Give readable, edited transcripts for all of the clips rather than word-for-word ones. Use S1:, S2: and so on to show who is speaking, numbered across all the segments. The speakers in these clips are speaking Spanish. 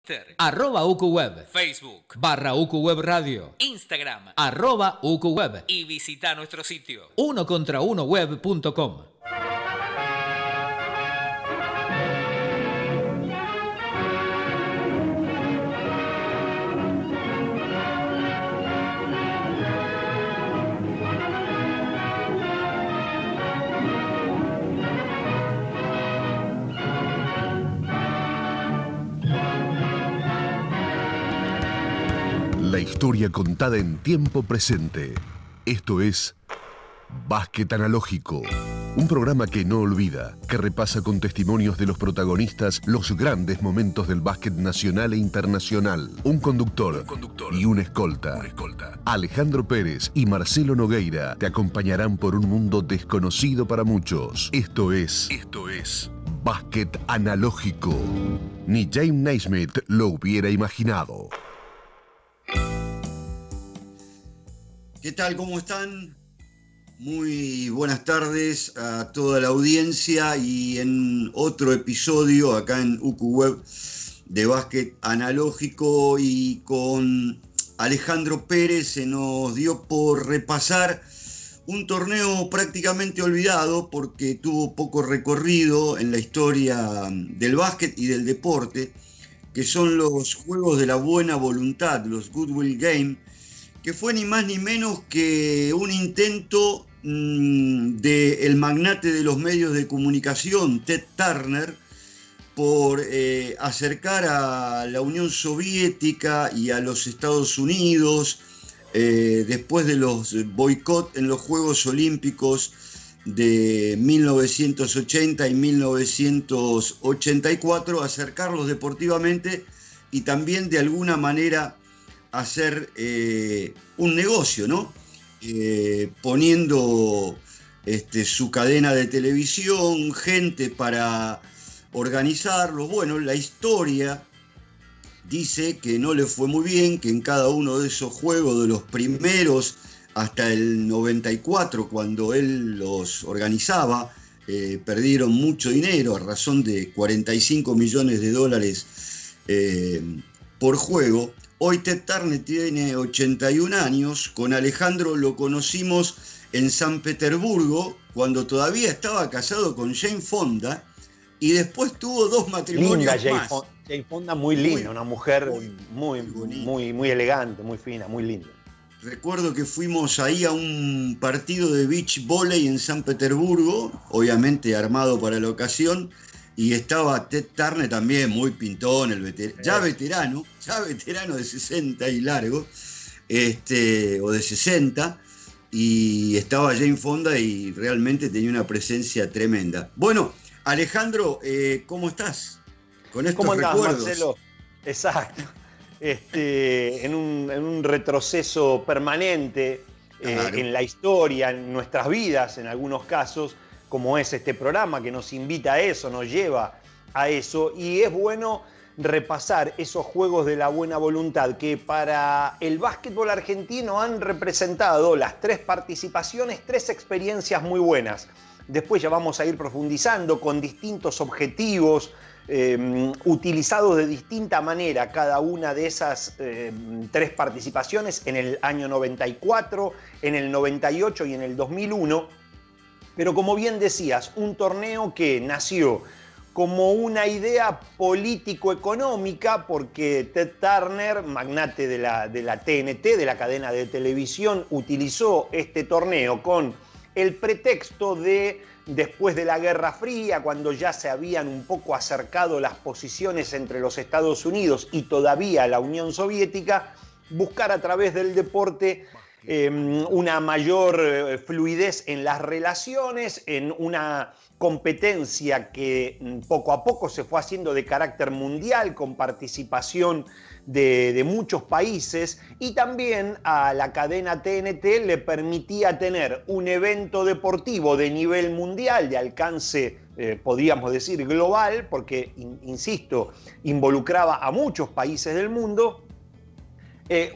S1: @UQWeb,
S2: Facebook,
S1: /UQWeb Radio,
S2: Instagram,
S1: @UQWeb
S2: y visita nuestro sitio
S1: unocontraunoweb.com.
S3: La historia contada en tiempo presente. Esto es Básquet Analógico, un programa que no olvida, que repasa con testimonios de los protagonistas los grandes momentos del básquet nacional e internacional. Un conductor y un escolta. Alejandro Pérez y Marcelo Nogueira te acompañarán por un mundo desconocido para muchos. Esto es Básquet Analógico. Ni James Naismith lo hubiera imaginado.
S4: ¿Qué tal? ¿Cómo están? Muy buenas tardes a toda la audiencia y en otro episodio acá en UQWeb de Básquet Analógico, y con Alejandro Pérez se nos dio por repasar un torneo prácticamente olvidado porque tuvo poco recorrido en la historia del básquet y del deporte, que son los Juegos de la Buena Voluntad, los Goodwill Games, que fue ni más ni menos que un intento del magnate de los medios de comunicación, Ted Turner, por acercar a la Unión Soviética y a los Estados Unidos, después de los boicots en los Juegos Olímpicos de 1980 y 1984, acercarlos deportivamente y también de alguna manera hacer un negocio, ¿no? Poniendo su cadena de televisión, gente para organizarlo. Bueno, la historia dice que no le fue muy bien, que en cada uno de esos juegos, de los primeros hasta el 94, cuando él los organizaba, perdieron mucho dinero a razón de $45 millones por juego. Hoy Ted Turner tiene 81 años, con Alejandro lo conocimos en San Petersburgo, cuando todavía estaba casado con Jane Fonda, y después tuvo 2 matrimonios más.
S5: Jane Fonda muy linda, una mujer muy elegante, muy fina, muy linda.
S4: Recuerdo que fuimos ahí a un partido de beach volley en San Petersburgo, obviamente armado para la ocasión, y estaba Ted Turner también, muy pintón, ya veterano de 60 y largo, o de 60, y estaba Jane Fonda y realmente tenía una presencia tremenda. Bueno, Alejandro, ¿cómo estás? Con estos recuerdos.
S5: ¿Cómo andás, Marcelo? Exacto. En un retroceso permanente, claro, en la historia, en nuestras vidas, en algunos casos, como es este programa que nos invita a eso, nos lleva a eso, y es bueno repasar esos Juegos de la Buena Voluntad que para el básquetbol argentino han representado las 3 participaciones, 3 experiencias muy buenas. Después ya vamos a ir profundizando con distintos objetivos, utilizados de distinta manera cada una de esas 3 participaciones en el año 94, en el 98 y en el 2001. Pero como bien decías, un torneo que nació como una idea político-económica, porque Ted Turner, magnate de la TNT, de la cadena de televisión, utilizó este torneo con el pretexto de, después de la Guerra Fría, cuando ya se habían un poco acercado las posiciones entre los Estados Unidos y todavía la Unión Soviética, buscar a través del deporte una mayor fluidez en las relaciones, en una competencia que poco a poco se fue haciendo de carácter mundial, con participación de muchos países, y también a la cadena TNT le permitía tener un evento deportivo de nivel mundial, de alcance, podríamos decir, global, porque, insisto, involucraba a muchos países del mundo,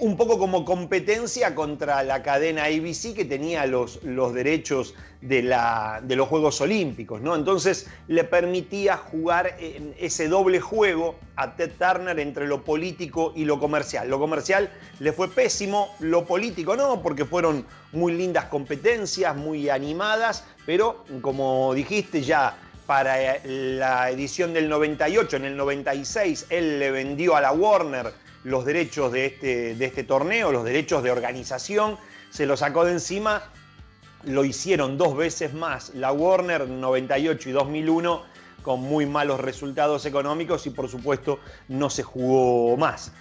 S5: Un poco como competencia contra la cadena ABC que tenía los derechos de los Juegos Olímpicos, ¿no? Entonces le permitía jugar en ese doble juego a Ted Turner entre lo político y lo comercial. Lo comercial le fue pésimo, lo político no, porque fueron muy lindas competencias, muy animadas, pero como dijiste ya, para la edición del 98, en el 96, él le vendió a la Warner los derechos de este torneo, los derechos de organización, se los sacó de encima, lo hicieron 2 veces más la Warner, 98 y 2001, con muy malos resultados económicos y por supuesto no se jugó más.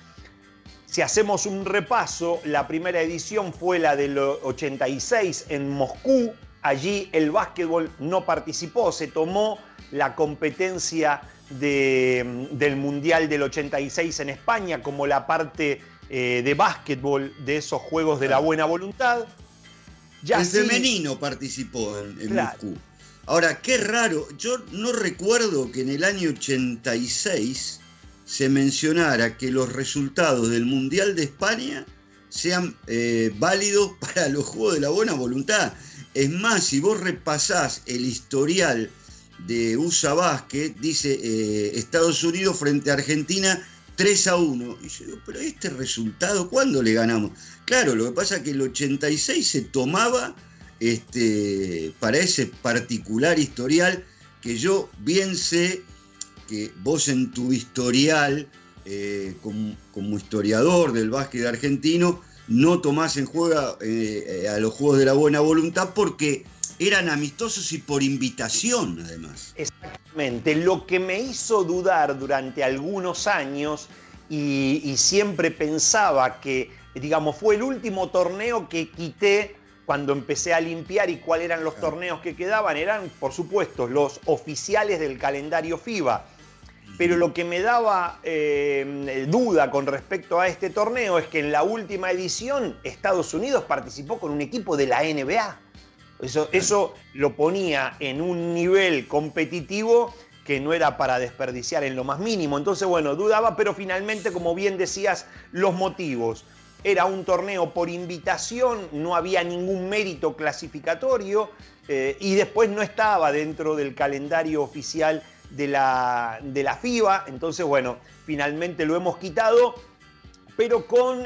S5: Si hacemos un repaso, la primera edición fue la del 86 en Moscú. Allí el básquetbol no participó, se tomó la competencia del Mundial del 86 en España como la parte de básquetbol de esos Juegos de la Buena Voluntad.
S4: Ya el femenino participó en Moscú. Ahora, qué raro, yo no recuerdo que en el año 86 se mencionara que los resultados del Mundial de España sean válidos para los Juegos de la Buena Voluntad. Es más, si vos repasás el historial de USA Basket, dice Estados Unidos frente a Argentina 3-1. Y yo digo, pero este resultado, ¿cuándo le ganamos? Claro, lo que pasa es que el 86 se tomaba para ese particular historial que yo bien sé que vos en tu historial como historiador del básquet argentino no tomás en juego a los Juegos de la Buena Voluntad porque eran amistosos y por invitación, además.
S5: Exactamente. Lo que me hizo dudar durante algunos años y siempre pensaba que, digamos, fue el último torneo que quité cuando empecé a limpiar y cuáles eran los torneos que quedaban, eran, por supuesto, los oficiales del calendario FIBA. Pero lo que me daba duda con respecto a este torneo es que en la última edición Estados Unidos participó con un equipo de la NBA. Eso lo ponía en un nivel competitivo que no era para desperdiciar en lo más mínimo. Entonces, bueno, dudaba, pero finalmente, como bien decías, los motivos. Era un torneo por invitación, no había ningún mérito clasificatorio y después no estaba dentro del calendario oficial de la FIBA. Entonces, bueno, finalmente lo hemos quitado, pero con,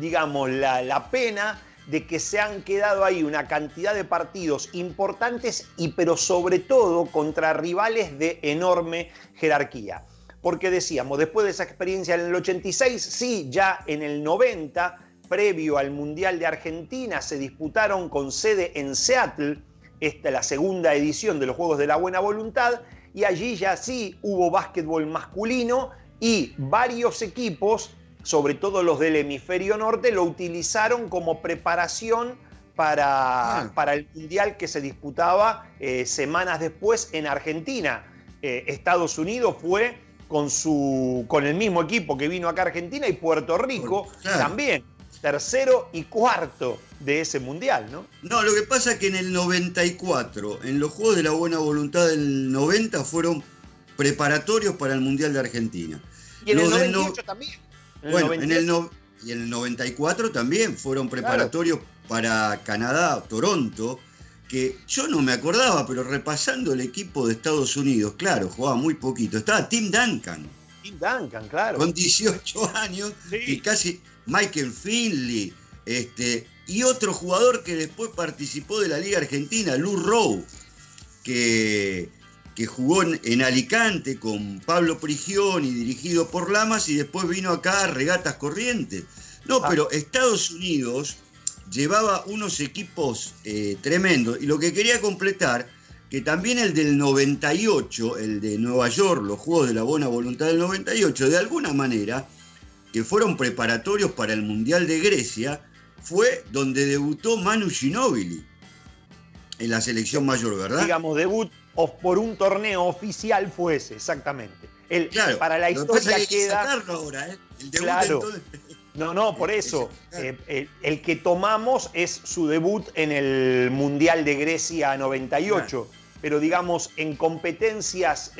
S5: digamos, la pena de que se han quedado ahí una cantidad de partidos importantes pero sobre todo contra rivales de enorme jerarquía. Porque decíamos, después de esa experiencia en el 86, sí, ya en el 90, previo al Mundial de Argentina, se disputaron con sede en Seattle, la segunda edición de los Juegos de la Buena Voluntad, y allí ya sí hubo básquetbol masculino y varios equipos, sobre todo los del hemisferio norte, lo utilizaron como preparación para el Mundial que se disputaba semanas después en Argentina. Estados Unidos fue con el mismo equipo que vino acá a Argentina y Puerto Rico también, tercero y cuarto de ese Mundial, ¿no?
S4: No, lo que pasa es que en el 94, en los Juegos de la Buena Voluntad del 90, fueron preparatorios para el Mundial de Argentina.
S5: Y en el 98 también.
S4: Bueno, en el 94 también fueron preparatorios para Canadá, Toronto, que yo no me acordaba, pero repasando el equipo de Estados Unidos, claro, jugaba muy poquito. Estaba Tim Duncan.
S5: Tim Duncan, claro.
S4: Con 18 años, sí. Y casi Michael Finley, y otro jugador que después participó de la Liga Argentina, Lou Rowe, que jugó en Alicante con Pablo Prigioni, dirigido por Lamas, y después vino acá a Regatas Corrientes. No, pero Estados Unidos llevaba unos equipos tremendos. Y lo que quería completar, que también el del 98, el de Nueva York, los Juegos de la Buena Voluntad del 98, de alguna manera, que fueron preparatorios para el Mundial de Grecia, fue donde debutó Manu Ginóbili en la selección mayor, ¿verdad?
S5: Digamos, debut por un torneo oficial fue ese, exactamente.
S4: Claro,
S5: para la historia
S4: hay que
S5: queda...
S4: sacarlo ahora, ¿eh? El debut
S5: claro.
S4: Entonces...
S5: No, por eso. El que tomamos es su debut en el Mundial de Grecia 98. Claro. Pero digamos, en competencias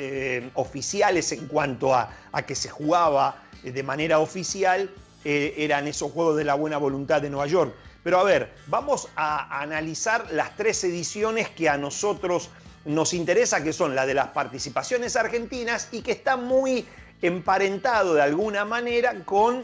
S5: oficiales en cuanto a que se jugaba de manera oficial, eran esos Juegos de la Buena Voluntad de Nueva York. Pero a ver, vamos a analizar las 3 ediciones que a nosotros nos interesa, que son la de las participaciones argentinas y que está muy emparentado de alguna manera con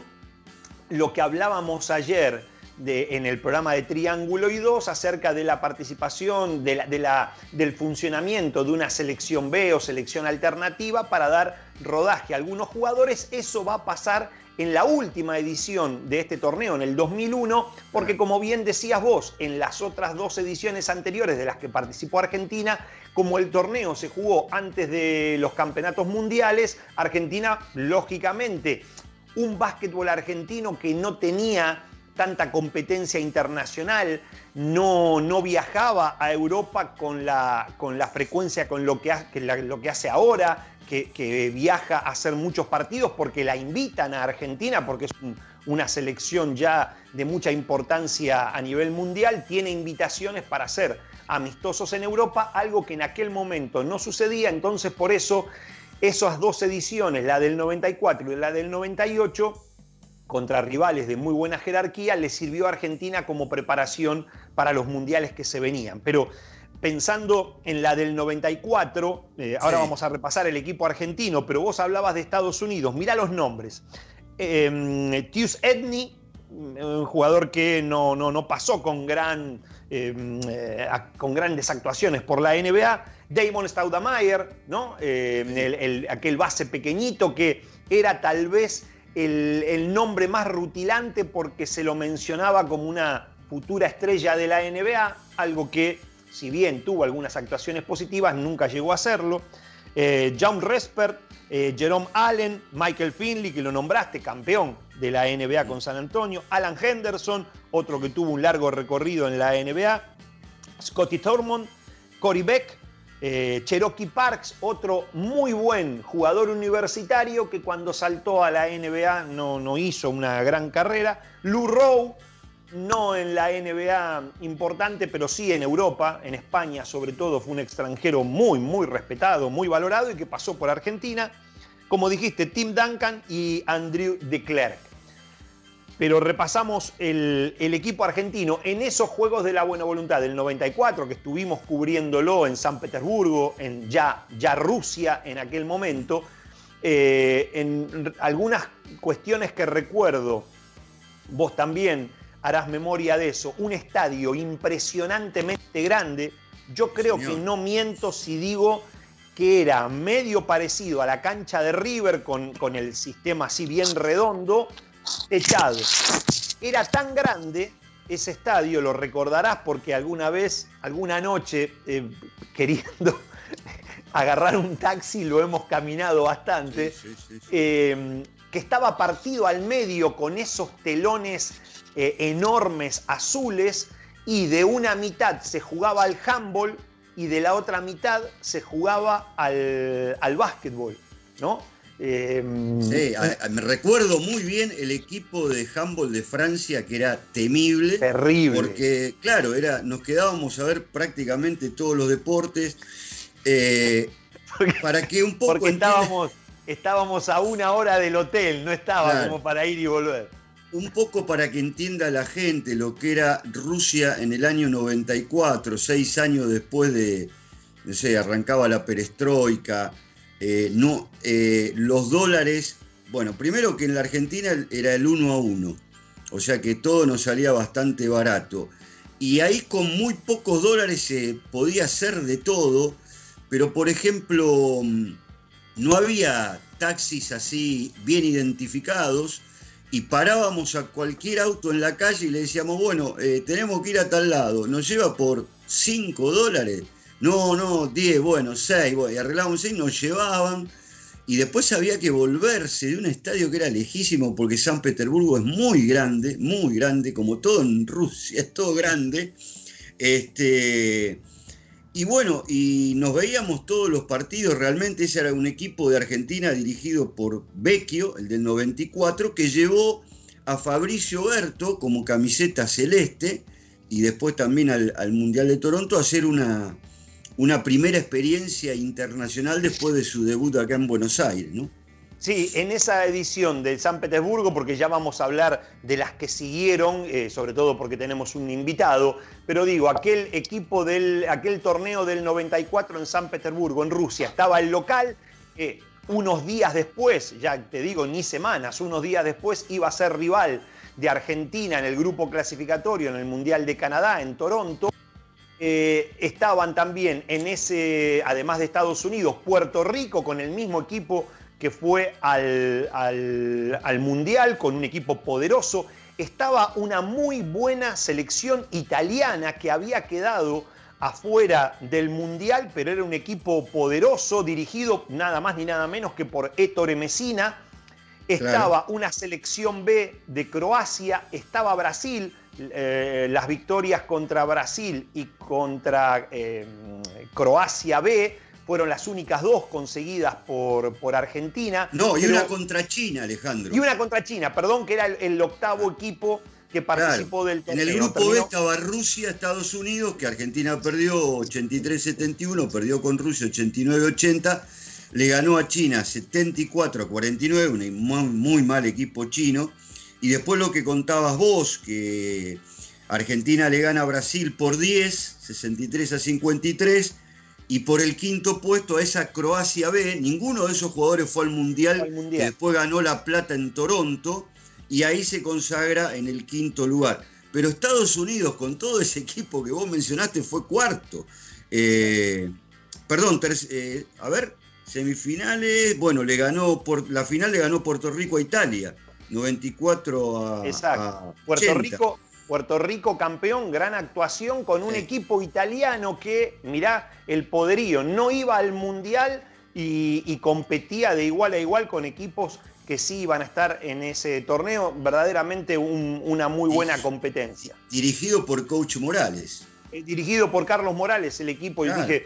S5: lo que hablábamos ayer en el programa de Triángulo y 2 acerca de la participación, del funcionamiento de una selección B o selección alternativa para dar rodaje a algunos jugadores. Eso va a pasar en la última edición de este torneo, en el 2001, porque como bien decías vos, en las otras 2 ediciones anteriores de las que participó Argentina, como el torneo se jugó antes de los campeonatos mundiales, Argentina, lógicamente, un básquetbol argentino que no tenía tanta competencia internacional, no viajaba a Europa con la frecuencia con lo que hace ahora, que viaja a hacer muchos partidos porque la invitan a Argentina, porque es una selección ya de mucha importancia a nivel mundial, tiene invitaciones para hacer amistosos en Europa, algo que en aquel momento no sucedía. Entonces, por eso, esas 2 ediciones, la del 94 y la del 98, contra rivales de muy buena jerarquía, le sirvió a Argentina como preparación para los mundiales que se venían. Pero pensando en la del 94, ahora vamos a repasar el equipo argentino, pero vos hablabas de Estados Unidos. Mirá los nombres. Tyus Edney, un jugador que no pasó con grandes actuaciones por la NBA. Damon Stoudemire, ¿no? Aquel base pequeñito que era tal vez el nombre más rutilante porque se lo mencionaba como una futura estrella de la NBA, algo que, si bien tuvo algunas actuaciones positivas, nunca llegó a hacerlo. John Respert, Jerome Allen, Michael Finley, que lo nombraste, campeón de la NBA con San Antonio, Alan Henderson, otro que tuvo un largo recorrido en la NBA, Scottie Thurmond, Corey Beck, Cherokee Parks, otro muy buen jugador universitario que cuando saltó a la NBA no hizo una gran carrera, Lou Rowe, no en la NBA importante, pero sí en Europa, en España sobre todo, fue un extranjero muy respetado, muy valorado y que pasó por Argentina. Como dijiste, Tim Duncan y Andrew de Klerk. Pero repasamos el equipo argentino en esos Juegos de la Buena Voluntad del 94, que estuvimos cubriéndolo en San Petersburgo, en ya Rusia en aquel momento. En algunas cuestiones que recuerdo, vos también harás memoria de eso, un estadio impresionantemente grande. Yo creo que no miento si digo que era medio parecido a la cancha de River con el sistema así bien redondo, techado. Era tan grande ese estadio, lo recordarás porque alguna noche, queriendo agarrar un taxi, lo hemos caminado bastante, que estaba partido al medio con esos telones enormes azules, y de una mitad se jugaba al handball y de la otra mitad se jugaba al básquetbol, ¿no?
S4: Me recuerdo muy bien el equipo de handball de Francia, que era temible.
S5: Terrible.
S4: Porque, claro, nos quedábamos a ver prácticamente todos los deportes. Para que un poco...
S5: Porque estábamos a 1 hora del hotel, no estaba como para ir y volver.
S4: Un poco para que entienda la gente lo que era Rusia en el año 94, 6 años después de, no sé, arrancaba la perestroika. Los dólares, bueno, primero que en la Argentina era el 1 a 1, o sea que todo nos salía bastante barato. Y ahí con muy pocos dólares se podía hacer de todo, pero por ejemplo, no había taxis así bien identificados, y parábamos a cualquier auto en la calle y le decíamos, bueno, tenemos que ir a tal lado, ¿nos lleva por $5? No, 10, bueno, 6, bueno, y arreglábamos 6, nos llevaban, y después había que volverse de un estadio que era lejísimo, porque San Petersburgo es muy grande, como todo en Rusia, es todo grande, y bueno, y nos veíamos todos los partidos. Realmente ese era un equipo de Argentina dirigido por Vecchio, el del 94, que llevó a Fabricio Berto como camiseta celeste, y después también al Mundial de Toronto, a hacer una primera experiencia internacional después de su debut acá en Buenos Aires, ¿no?
S5: Sí, en esa edición del San Petersburgo, porque ya vamos a hablar de las que siguieron, sobre todo porque tenemos un invitado, pero digo, aquel torneo del 94 en San Petersburgo, en Rusia, estaba el local, unos días después, ya te digo, ni semanas, unos días después iba a ser rival de Argentina en el grupo clasificatorio en el Mundial de Canadá, en Toronto. Estaban también en ese, además de Estados Unidos, Puerto Rico con el mismo equipo que fue al Mundial, con un equipo poderoso. Estaba una muy buena selección italiana que había quedado afuera del Mundial, pero era un equipo poderoso, dirigido nada más ni nada menos que por Ettore Messina. Estaba una selección B de Croacia, estaba Brasil, las victorias contra Brasil y contra Croacia B fueron las únicas dos conseguidas por Argentina.
S4: No, y una contra China, Alejandro.
S5: Y una contra China, perdón, que era el octavo equipo que participó del torneo.
S4: En el grupo B estaba Rusia, Estados Unidos, que Argentina perdió 83-71, perdió con Rusia 89-80, le ganó a China 74-49, un muy mal equipo chino. Y después lo que contabas vos, que Argentina le gana a Brasil por 10, 63-53, y por el quinto puesto a esa Croacia B, ninguno de esos jugadores fue al Mundial, que después ganó la plata en Toronto, y ahí se consagra en el quinto lugar. Pero Estados Unidos, con todo ese equipo que vos mencionaste, fue cuarto. Semifinales, bueno, la final le ganó Puerto Rico a Italia, 94 a...
S5: Exacto.
S4: A
S5: Puerto Rico campeón, gran actuación con un equipo italiano que, mirá el poderío, no iba al Mundial y competía de igual a igual con equipos que sí iban a estar en ese torneo. Verdaderamente una muy buena competencia.
S4: Dirigido por Coach Morales.
S5: Dirigido por Carlos Morales, el equipo, claro. Dije,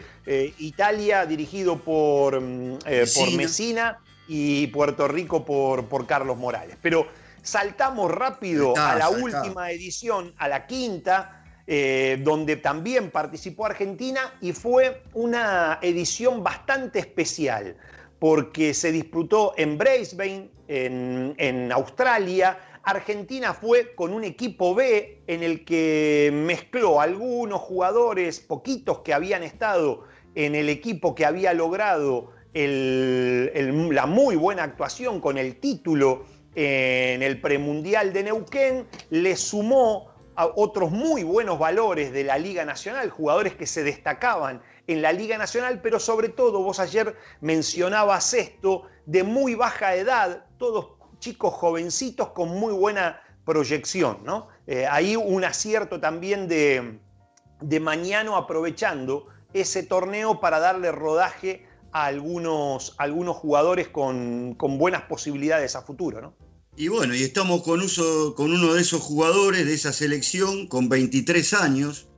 S5: Italia dirigido por Messina y Puerto Rico por Carlos Morales. Pero saltamos rápido a la última edición, a la quinta, donde también participó Argentina, y fue una edición bastante especial, porque se disputó en Brisbane, en Australia. Argentina fue con un equipo B en el que mezcló algunos jugadores, poquitos que habían estado en el equipo que había logrado la muy buena actuación con el título en el premundial de Neuquén, le sumó a otros muy buenos valores de la Liga Nacional, jugadores que se destacaban en la Liga Nacional, pero sobre todo, vos ayer mencionabas esto, de muy baja edad, todos chicos jovencitos con muy buena proyección, ¿no? Ahí un acierto también de Mañano, aprovechando ese torneo para darle rodaje a algunos jugadores con buenas posibilidades a futuro, ¿no?
S4: Y bueno, y estamos con uno de esos jugadores de esa selección con 23 años,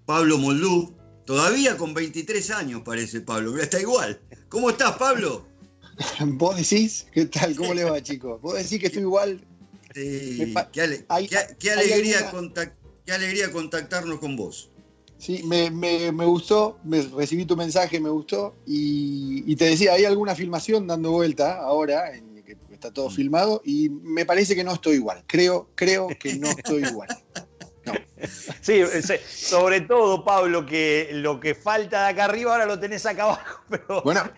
S4: Pablo Moldú, todavía con 23 años parece Pablo, está igual. ¿Cómo estás, Pablo?
S6: ¿Vos decís? ¿Qué tal? ¿Cómo le va, chicos? ¿Vos decís que estoy igual?
S4: Sí, qué alegría contactarnos con vos.
S6: Sí, me gustó, recibí tu mensaje, me gustó, y te decía, hay alguna filmación dando vuelta ahora, que está todo filmado, y me parece que no estoy igual. Creo que no estoy igual. No.
S5: Sí, sobre todo, Pablo, que lo que falta de acá arriba ahora lo tenés acá abajo. Pero...
S6: Bueno,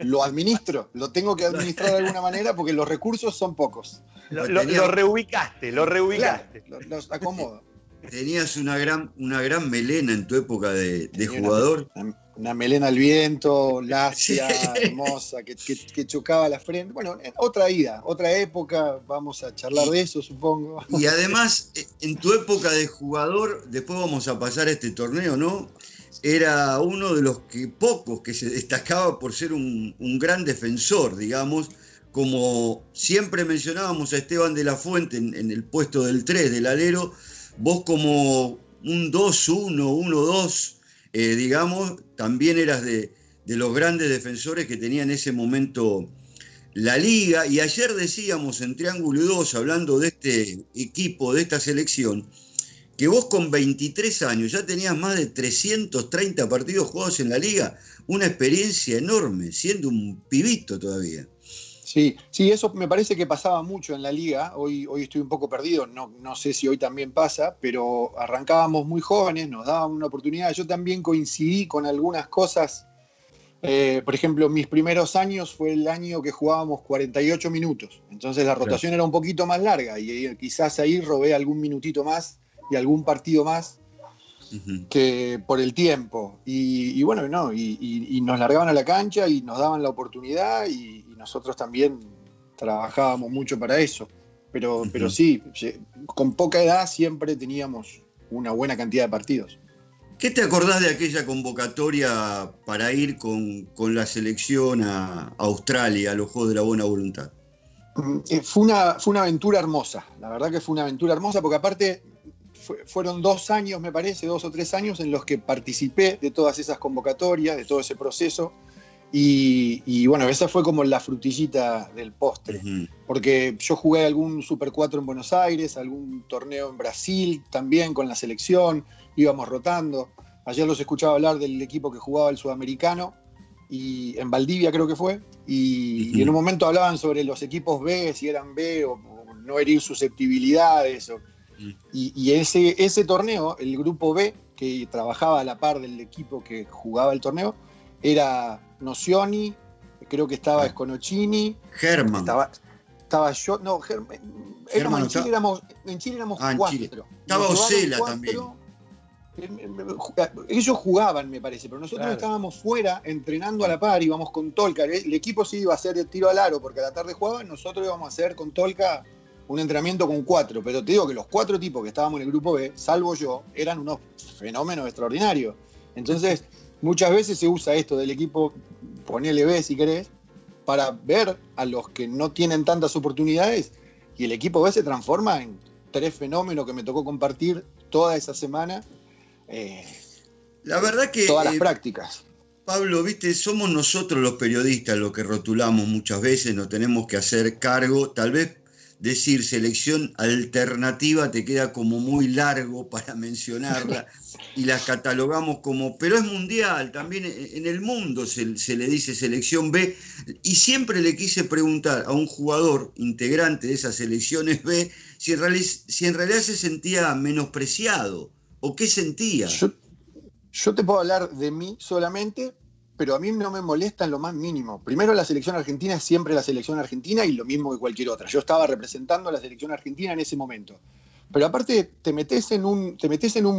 S6: lo administro, lo tengo que administrar de alguna manera porque los recursos son pocos.
S5: Lo reubicaste.
S6: Claro, los acomodo.
S4: Tenías una gran melena en tu época de jugador.
S6: Una melena al viento, lacia, hermosa, que chocaba la frente. Bueno, otra vida, otra época, vamos a charlar de eso, supongo.
S4: Y además, en tu época de jugador, después vamos a pasar a este torneo, ¿no? Era uno de los pocos que se destacaba por ser un gran defensor, digamos, como siempre mencionábamos a Esteban de la Fuente en el puesto del 3, del alero. Vos como un 2-1, 1-2, digamos, también eras de los grandes defensores que tenía en ese momento la liga. Y ayer decíamos en Triángulo 2, hablando de este equipo, de esta selección, que vos con 23 años ya tenías más de 330 partidos jugados en la liga, una experiencia enorme, siendo un pibito todavía.
S6: Sí, eso me parece que pasaba mucho en la liga. Hoy estoy un poco perdido, no sé si hoy también pasa, pero arrancábamos muy jóvenes, nos daban una oportunidad. Yo también coincidí con algunas cosas. Por ejemplo, mis primeros años fue el año que jugábamos 48 minutos. Entonces la rotación era un poquito más larga y quizás ahí robé algún minutito más y algún partido más que por el tiempo. Y bueno, no, y nos largaban a la cancha y nos daban la oportunidad y nosotros también trabajábamos mucho para eso. Pero sí, con poca edad siempre teníamos una buena cantidad de partidos.
S4: ¿Qué te acordás de aquella convocatoria para ir con la selección a Australia, a los Juegos de la Buena Voluntad?
S6: Fue una aventura hermosa, la verdad que fue una aventura hermosa, porque aparte fueron 2 años, me parece, 2 o 3 años en los que participé de todas esas convocatorias, de todo ese proceso, y bueno, esa fue como la frutillita del postre, porque yo jugué algún Super 4 en Buenos Aires, algún torneo en Brasil también con la selección, íbamos rotando. Ayer los escuchaba hablar del equipo que jugaba el Sudamericano, y en Valdivia creo que fue, y en un momento hablaban sobre los equipos B, si eran B o no herir susceptibilidades, y ese torneo, el grupo B, que trabajaba a la par del equipo que jugaba el torneo, era Nocioni, creo que estaba Sconocchini,
S4: Germán.
S6: Estaba yo, no, Germán, en Chile éramos 4.
S4: Chile. Estaba Osela también.
S6: Ellos jugaban, me parece, pero nosotros estábamos fuera entrenando a la par, íbamos con Tolca. El equipo sí iba a hacer el tiro al aro porque a la tarde jugaban, nosotros íbamos a hacer con Tolca un entrenamiento con 4. Pero te digo que los 4 tipos que estábamos en el grupo B, salvo yo, eran unos fenómenos extraordinarios. Entonces, muchas veces se usa esto del equipo, ponele B si querés, para ver a los que no tienen tantas oportunidades, y el equipo B se transforma en 3 fenómenos que me tocó compartir toda esa semana.
S4: La verdad que
S6: todas las prácticas.
S4: Pablo, viste, somos nosotros los periodistas los que rotulamos muchas veces, nos tenemos que hacer cargo. Tal vez decir selección alternativa te queda como muy largo para mencionarla y las catalogamos como, pero es mundial, también en el mundo se le dice selección B, y siempre le quise preguntar a un jugador integrante de esas selecciones B si en realidad se sentía menospreciado. ¿O qué sentía?
S6: Yo te puedo hablar de mí solamente, pero a mí no me molesta en lo más mínimo. Primero, la selección argentina es siempre la selección argentina y lo mismo que cualquier otra. Yo estaba representando a la selección argentina en ese momento. Pero aparte te metés en un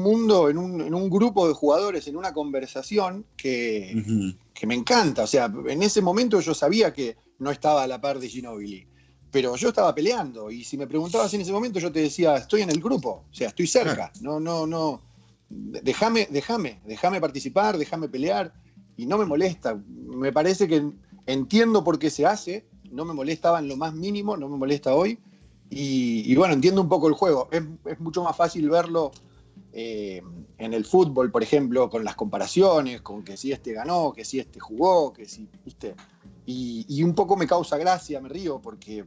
S6: mundo, en un grupo de jugadores, en una conversación que me encanta. O sea, en ese momento yo sabía que no estaba a la par de Ginóbili, pero yo estaba peleando, y si me preguntabas en ese momento yo te decía, estoy en el grupo, o sea, estoy cerca, no, déjame participar, déjame pelear, y no me molesta. Me parece que entiendo por qué se hace, no me molestaba en lo más mínimo, no me molesta hoy, y bueno, entiendo un poco el juego. Es mucho más fácil verlo en el fútbol, por ejemplo, con las comparaciones, con que si este ganó, que si este jugó, que si, ¿viste? Y un poco me causa gracia, me río, porque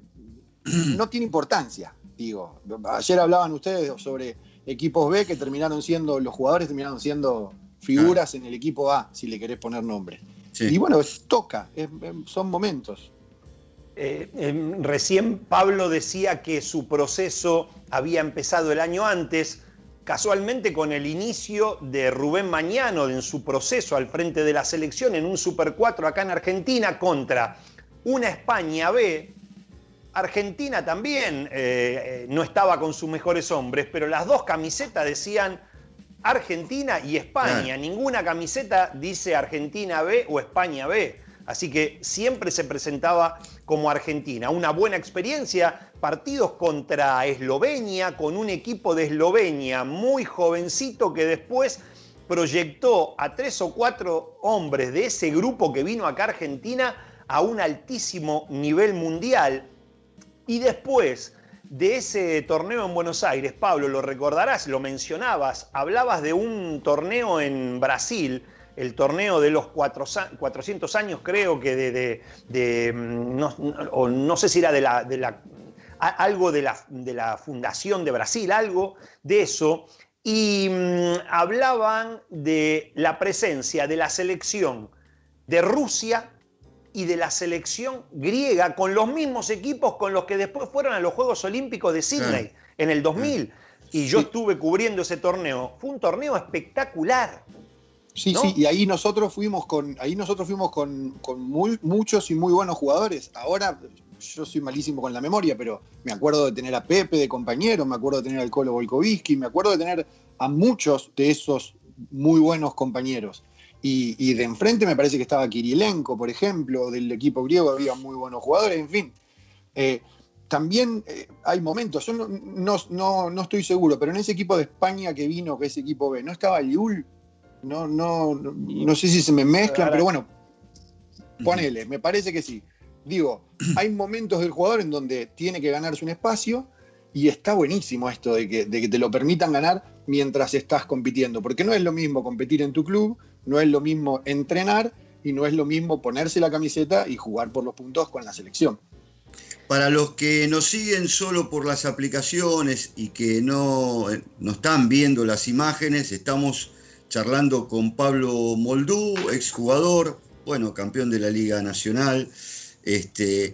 S6: no tiene importancia, digo. Ayer hablaban ustedes sobre equipos B que los jugadores terminaron siendo figuras en el equipo A, si le querés poner nombre. Sí. Y bueno, son momentos.
S5: Recién Pablo decía que su proceso había empezado el año antes, casualmente con el inicio de Rubén Mañano en su proceso al frente de la selección en un Super 4 acá en Argentina contra una España B. Argentina también no estaba con sus mejores hombres, pero las 2 camisetas decían Argentina y España. Ninguna camiseta dice Argentina B o España B. Así que siempre se presentaba como Argentina. Una buena experiencia, partidos contra Eslovenia, con un equipo de Eslovenia muy jovencito que después proyectó a 3 o 4 hombres de ese grupo que vino acá a Argentina a un altísimo nivel mundial. Y después de ese torneo en Buenos Aires, Pablo, lo recordarás, lo mencionabas, hablabas de un torneo en Brasil, el torneo de los 400 años, creo que no sé si era algo de la fundación de Brasil, algo de eso, y hablaban de la presencia de la selección de Rusia y de la selección griega con los mismos equipos con los que después fueron a los Juegos Olímpicos de Sydney en el 2000. Y yo estuve cubriendo ese torneo. Fue un torneo espectacular.
S6: Sí,
S5: ¿no?
S6: sí, y ahí nosotros fuimos con muchos y muy buenos jugadores. Ahora yo soy malísimo con la memoria, pero me acuerdo de tener a Pepe de compañero, me acuerdo de tener al Colo Volkovitsky, me acuerdo de tener a muchos de esos muy buenos compañeros. Y de enfrente me parece que estaba Kirilenko, por ejemplo, del equipo griego había muy buenos jugadores, en fin. También hay momentos, yo no estoy seguro, pero en ese equipo de España que vino, que es equipo B, ¿no estaba Liul? No sé si se me mezclan, pero bueno, ponele, me parece que sí. Digo, hay momentos del jugador en donde tiene que ganarse un espacio y está buenísimo esto de que te lo permitan ganar mientras estás compitiendo, porque no es lo mismo competir en tu club, no es lo mismo entrenar y no es lo mismo ponerse la camiseta y jugar por los puntos con la selección.
S4: Para los que nos siguen solo por las aplicaciones y que no están viendo las imágenes, estamos charlando con Pablo Moldú, exjugador, bueno, campeón de la Liga Nacional,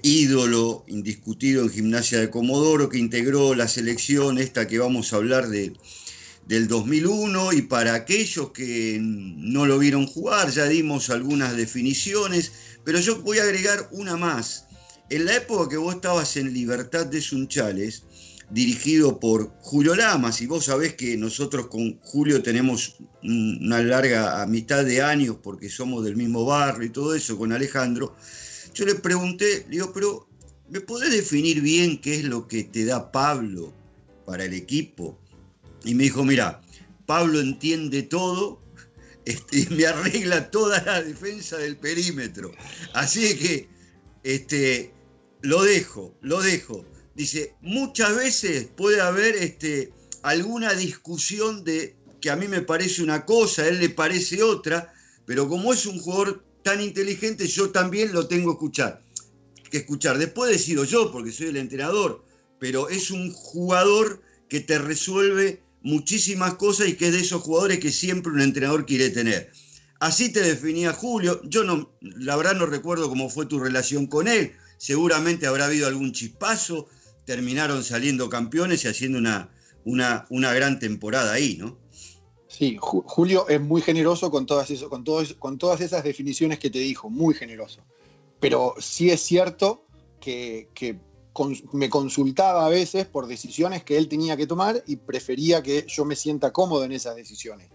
S4: ídolo indiscutido en Gimnasia de Comodoro, que integró la selección esta que vamos a hablar del 2001, y para aquellos que no lo vieron jugar, ya dimos algunas definiciones, pero yo voy a agregar una más. En la época que vos estabas en Libertad de Sunchales, dirigido por Julio Lamas, y vos sabés que nosotros con Julio tenemos una larga amistad de años porque somos del mismo barrio y todo eso, con Alejandro, yo le pregunté, le digo, pero ¿me podés definir bien qué es lo que te da Pablo para el equipo? Y me dijo, mira, Pablo entiende todo y me arregla toda la defensa del perímetro. Así que lo dejo. Dice, muchas veces puede haber alguna discusión de que a mí me parece una cosa, a él le parece otra, pero como es un jugador tan inteligente, yo también lo tengo que escuchar. Después decido yo, porque soy el entrenador, pero es un jugador que te resuelve muchísimas cosas y que es de esos jugadores que siempre un entrenador quiere tener. Así te definía Julio. Yo la verdad no recuerdo cómo fue tu relación con él. Seguramente habrá habido algún chispazo. Terminaron saliendo campeones y haciendo una gran temporada ahí, ¿no?
S6: Sí, Julio es muy generoso con todas esas definiciones que te dijo, muy generoso. Pero sí es cierto que me consultaba a veces por decisiones que él tenía que tomar y prefería que yo me sienta cómodo en esas decisiones.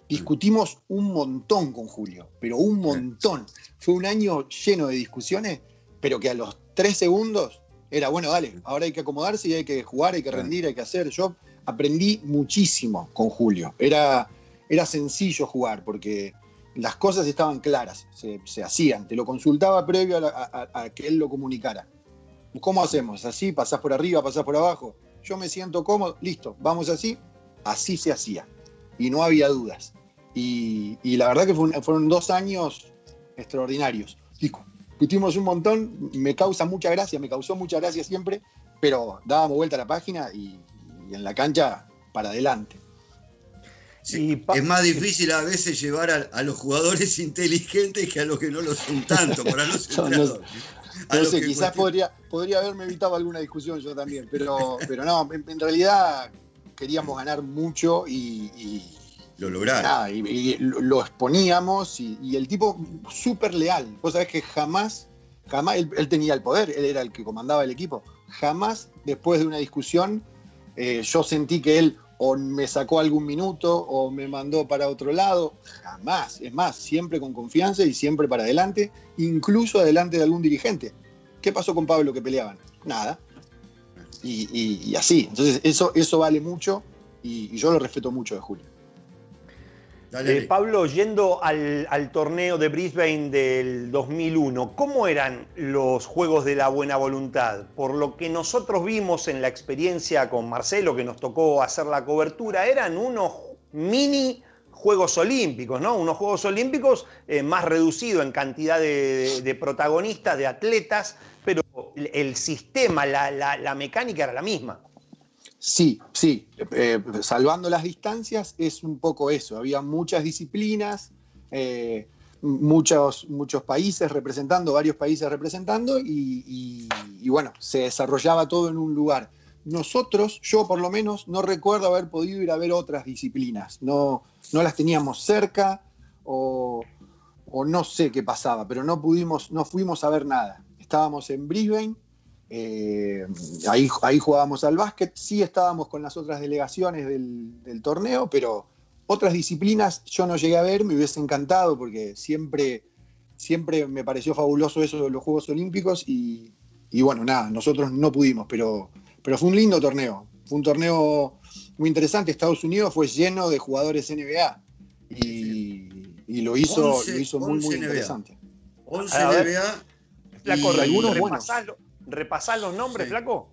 S6: Discutimos un montón con Julio, pero un montón. Fue un año lleno de discusiones, pero que a los 3 segundos era, bueno, dale, ahora hay que acomodarse y hay que jugar, hay que rendir, hay que hacer. Yo aprendí muchísimo con Julio. Era sencillo jugar porque las cosas estaban claras, se hacían. Te lo consultaba previo a que él lo comunicara. ¿Cómo hacemos? ¿Así? ¿Pasás por arriba? ¿Pasás por abajo? Yo me siento cómodo, listo, vamos así. Así se hacía. Y no había dudas. Y la verdad que fueron 2 años extraordinarios. Discutimos un montón, me causó mucha gracia siempre, pero dábamos vuelta a la página y en la cancha para adelante.
S4: Sí, es más difícil a veces llevar a los jugadores inteligentes que a los que no lo son tanto, para los entrenadores.
S6: No sé, quizás podría haberme evitado alguna discusión yo también, pero no, en realidad queríamos ganar mucho y
S4: lo lograron.
S6: Nada, y lo exponíamos y el tipo súper leal. Vos sabés que jamás él tenía el poder, él era el que comandaba el equipo. Jamás después de una discusión yo sentí que él o me sacó algún minuto o me mandó para otro lado. Jamás. Es más, siempre con confianza y siempre para adelante, incluso adelante de algún dirigente. ¿Qué pasó con Pablo que peleaban? Nada. Y así. Entonces eso vale mucho y yo lo respeto mucho de Julio.
S5: Pablo, yendo al torneo de Brisbane del 2001, ¿cómo eran los Juegos de la Buena Voluntad? Por lo que nosotros vimos en la experiencia con Marcelo, que nos tocó hacer la cobertura, eran unos mini Juegos Olímpicos, ¿no? Unos Juegos Olímpicos más reducidos en cantidad de protagonistas, de atletas, pero el sistema, la mecánica era la misma.
S6: Sí. Salvando las distancias es un poco eso. Había muchas disciplinas, muchos países representando, varios países representando, y bueno, se desarrollaba todo en un lugar. Nosotros, yo por lo menos, no recuerdo haber podido ir a ver otras disciplinas. No las teníamos cerca o no sé qué pasaba, pero no fuimos a ver nada. Estábamos en Brisbane, ahí jugábamos al básquet, sí estábamos con las otras delegaciones del torneo, pero otras disciplinas yo no llegué a ver, me hubiese encantado porque siempre me pareció fabuloso eso de los Juegos Olímpicos y bueno, nada, nosotros no pudimos, pero fue un lindo torneo, fue un torneo muy interesante. Estados Unidos fue lleno de jugadores NBA y lo hizo muy
S4: NBA.
S6: interesante.
S4: 11 NBA.
S5: Flaco,
S6: y algunos
S5: ¿repasás los nombres,
S4: sí.
S5: Flaco?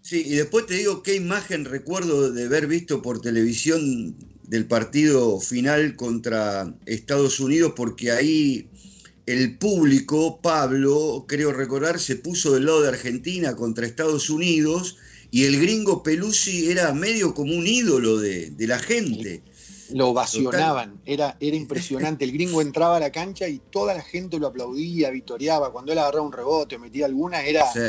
S4: Sí, y después te digo qué imagen recuerdo de haber visto por televisión del partido final contra Estados Unidos, porque ahí el público, Pablo, creo recordar, se puso del lado de Argentina contra Estados Unidos y el gringo Pelusi era medio como un ídolo de la gente.
S6: Lo ovacionaban, era impresionante. El gringo entraba a la cancha y toda la gente lo aplaudía, vitoreaba. Cuando él agarraba un rebote o metía alguna, era...
S4: Sí.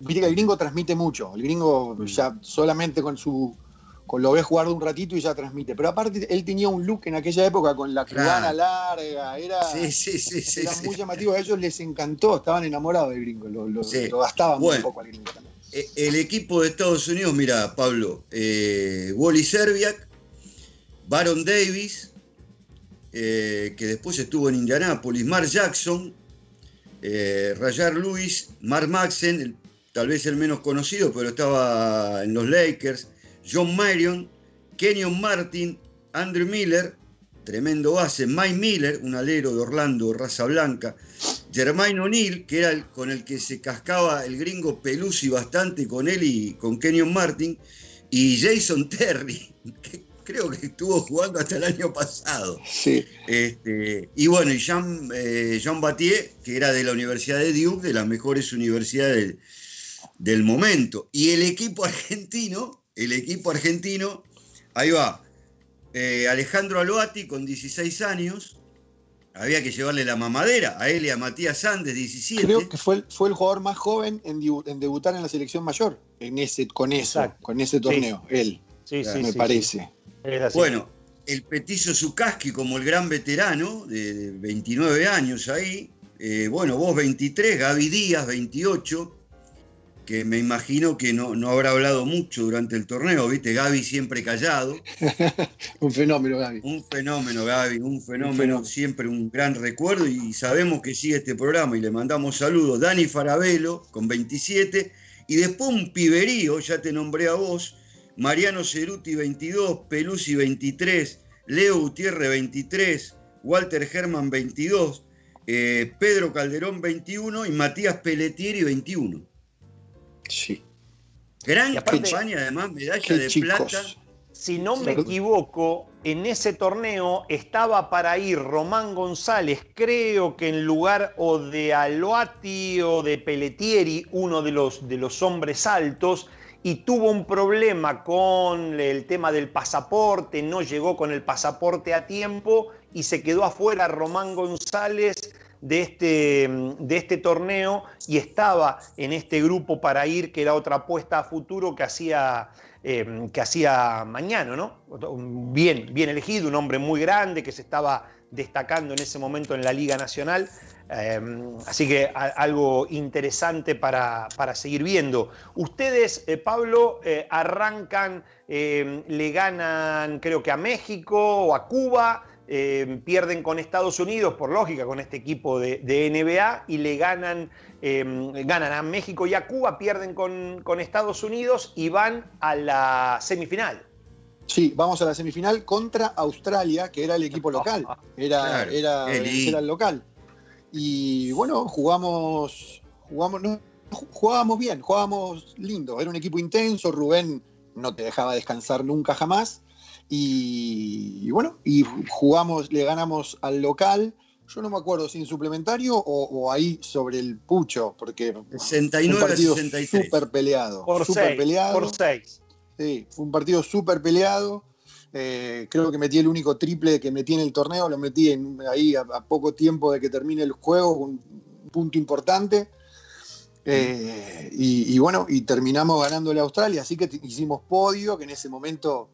S6: Viste que el gringo transmite mucho. El gringo ya solamente con lo ves jugar de un ratito y ya transmite. Pero aparte él tenía un look en aquella época con la cubana larga, era muy llamativo. A ellos les encantó, estaban enamorados del gringo, lo gastaban un poco al gringo también.
S4: El equipo de Estados Unidos, mira, Pablo, Wally Szczerbiak, Baron Davis, que después estuvo en Indianápolis, Mark Jackson, Rayard Lewis, Mark Maxen, tal vez el menos conocido, pero estaba en los Lakers, John Marion, Kenyon Martin, Andrew Miller, tremendo base, Mike Miller, un alero de Orlando, raza blanca, Jermaine O'Neal, que era con el que se cascaba el gringo Pelusi bastante, con él y con Kenyon Martin, y Jason Terry, que creo que estuvo jugando hasta el año pasado.
S6: Sí.
S4: Y bueno, y Jean Battier, que era de la Universidad de Duke, de las mejores universidades del momento. Y el equipo argentino, ahí va, Alejandro Aloati con 16 años, había que llevarle la mamadera a él y a Matías Sandes, 17.
S6: Creo que fue el jugador más joven en debutar en la selección mayor, con ese torneo, sí. Él,
S5: sí,
S6: me parece.
S4: Bueno, el Petizo Zukaski como el gran veterano, de 29 años ahí, bueno, vos 23, Gaby Díaz 28, que me imagino que no habrá hablado mucho durante el torneo, ¿viste? Gaby siempre callado.
S6: Un fenómeno, Gaby.
S4: Un fenómeno, Gaby, un fenómeno, siempre un gran recuerdo, y sabemos que sigue este programa y le mandamos saludos. Dani Farabello con 27, y después un piberío, ya te nombré a vos, Mariano Ceruti 22, Pelusi 23, Leo Gutiérrez 23, Walter Herman 22, Pedro Calderón 21 y Matías Pelletieri 21.
S6: Sí.
S4: Gran campaña, además, medalla de plata.
S5: Si no me equivoco, en ese torneo estaba para ir Román González, creo que en lugar o de Aloati o de Pelletieri, uno de los hombres altos, y tuvo un problema con el tema del pasaporte, no llegó con el pasaporte a tiempo y se quedó afuera Román González de este torneo, y estaba en este grupo para ir, que era otra apuesta a futuro que hacía Mañano, ¿no? Bien elegido, un hombre muy grande que se estaba destacando en ese momento en la Liga Nacional. Así que algo interesante para seguir viendo. Ustedes, Pablo, arrancan, le ganan creo que a México o a Cuba, pierden con Estados Unidos, por lógica, con este equipo de NBA, y le ganan a México y a Cuba, pierden con Estados Unidos y van a la semifinal.
S6: Sí, vamos a la semifinal contra Australia, que era el equipo local, era el local. Y bueno, jugábamos bien, jugábamos lindo, era un equipo intenso, Rubén no te dejaba descansar nunca jamás, y bueno, y le ganamos al local, yo no me acuerdo si en suplementario o ahí sobre el pucho, porque
S4: 69 a 63.
S6: Súper peleado.
S5: Por 6.
S6: Sí, fue un partido súper peleado. Creo que metí el único triple que metí en el torneo, lo metí ahí a poco tiempo de que termine el juego, un punto importante. Y terminamos ganándole a Australia, así que hicimos podio, que en ese momento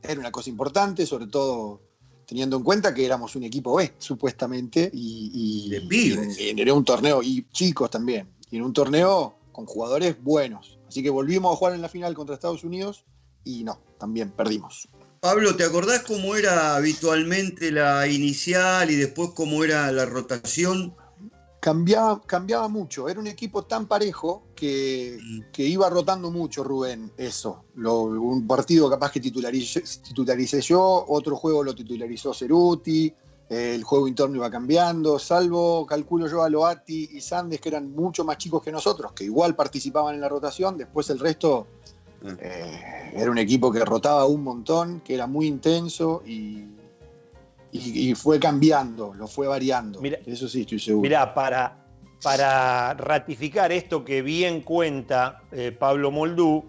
S6: era una cosa importante, sobre todo teniendo en cuenta que éramos un equipo B, supuestamente, y
S4: de pibes.
S6: Era un torneo, y chicos también, y en un torneo con jugadores buenos. Así que volvimos a jugar en la final contra Estados Unidos y no, también perdimos.
S4: Pablo, ¿te acordás cómo era habitualmente la inicial y después cómo era la rotación?
S6: Cambiaba mucho, era un equipo tan parejo que iba rotando mucho, Rubén, eso. Un partido capaz que titularicé yo, otro juego lo titularizó Ceruti, el juego interno iba cambiando, salvo, calculo yo, a Loati y Sandes, que eran mucho más chicos que nosotros, que igual participaban en la rotación, después el resto era un equipo que rotaba un montón, que era muy intenso y fue cambiando, lo fue variando. Mirá, eso sí estoy seguro.
S5: Mirá, para ratificar esto que bien cuenta Pablo Moldú,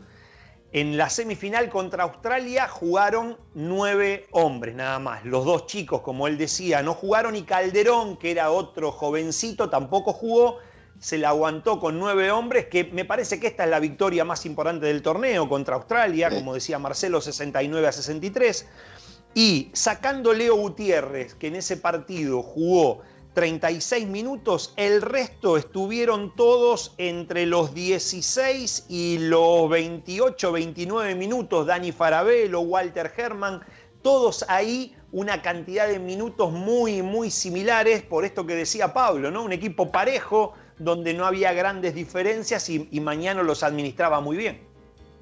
S5: en la semifinal contra Australia jugaron 9 hombres nada más. Los 2 chicos, como él decía, no jugaron, y Calderón, que era otro jovencito, tampoco jugó. Se la aguantó con 9 hombres, que me parece que esta es la victoria más importante del torneo contra Australia, como decía Marcelo, 69-63. Y sacando Leo Gutiérrez, que en ese partido jugó 36 minutos, el resto estuvieron todos entre los 16 y los 28, 29 minutos. Dani Farabello, Walter Herman, todos ahí una cantidad de minutos muy, muy similares, por esto que decía Pablo, ¿no? Un equipo parejo, donde no había grandes diferencias y Mañano los administraba muy bien.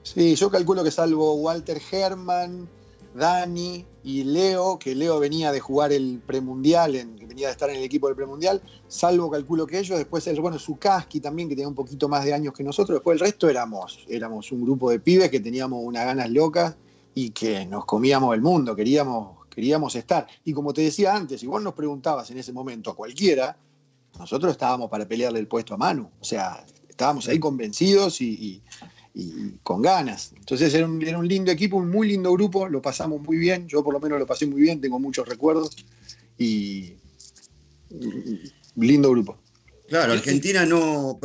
S6: Sí, yo calculo que salvo Walter Herman, Dani y Leo, que Leo venía de jugar el premundial, venía de estar en el equipo del premundial, salvo calculo que ellos, después Zukaski también, que tenía un poquito más de años que nosotros, después el resto éramos un grupo de pibes que teníamos unas ganas locas y que nos comíamos el mundo, queríamos estar. Y como te decía antes, si vos nos preguntabas en ese momento a cualquiera, nosotros estábamos para pelearle el puesto a Manu, o sea, estábamos ahí convencidos y con ganas. Entonces era un lindo equipo, un muy lindo grupo, lo pasamos muy bien, yo por lo menos lo pasé muy bien, tengo muchos recuerdos y lindo grupo.
S4: Claro, Argentina no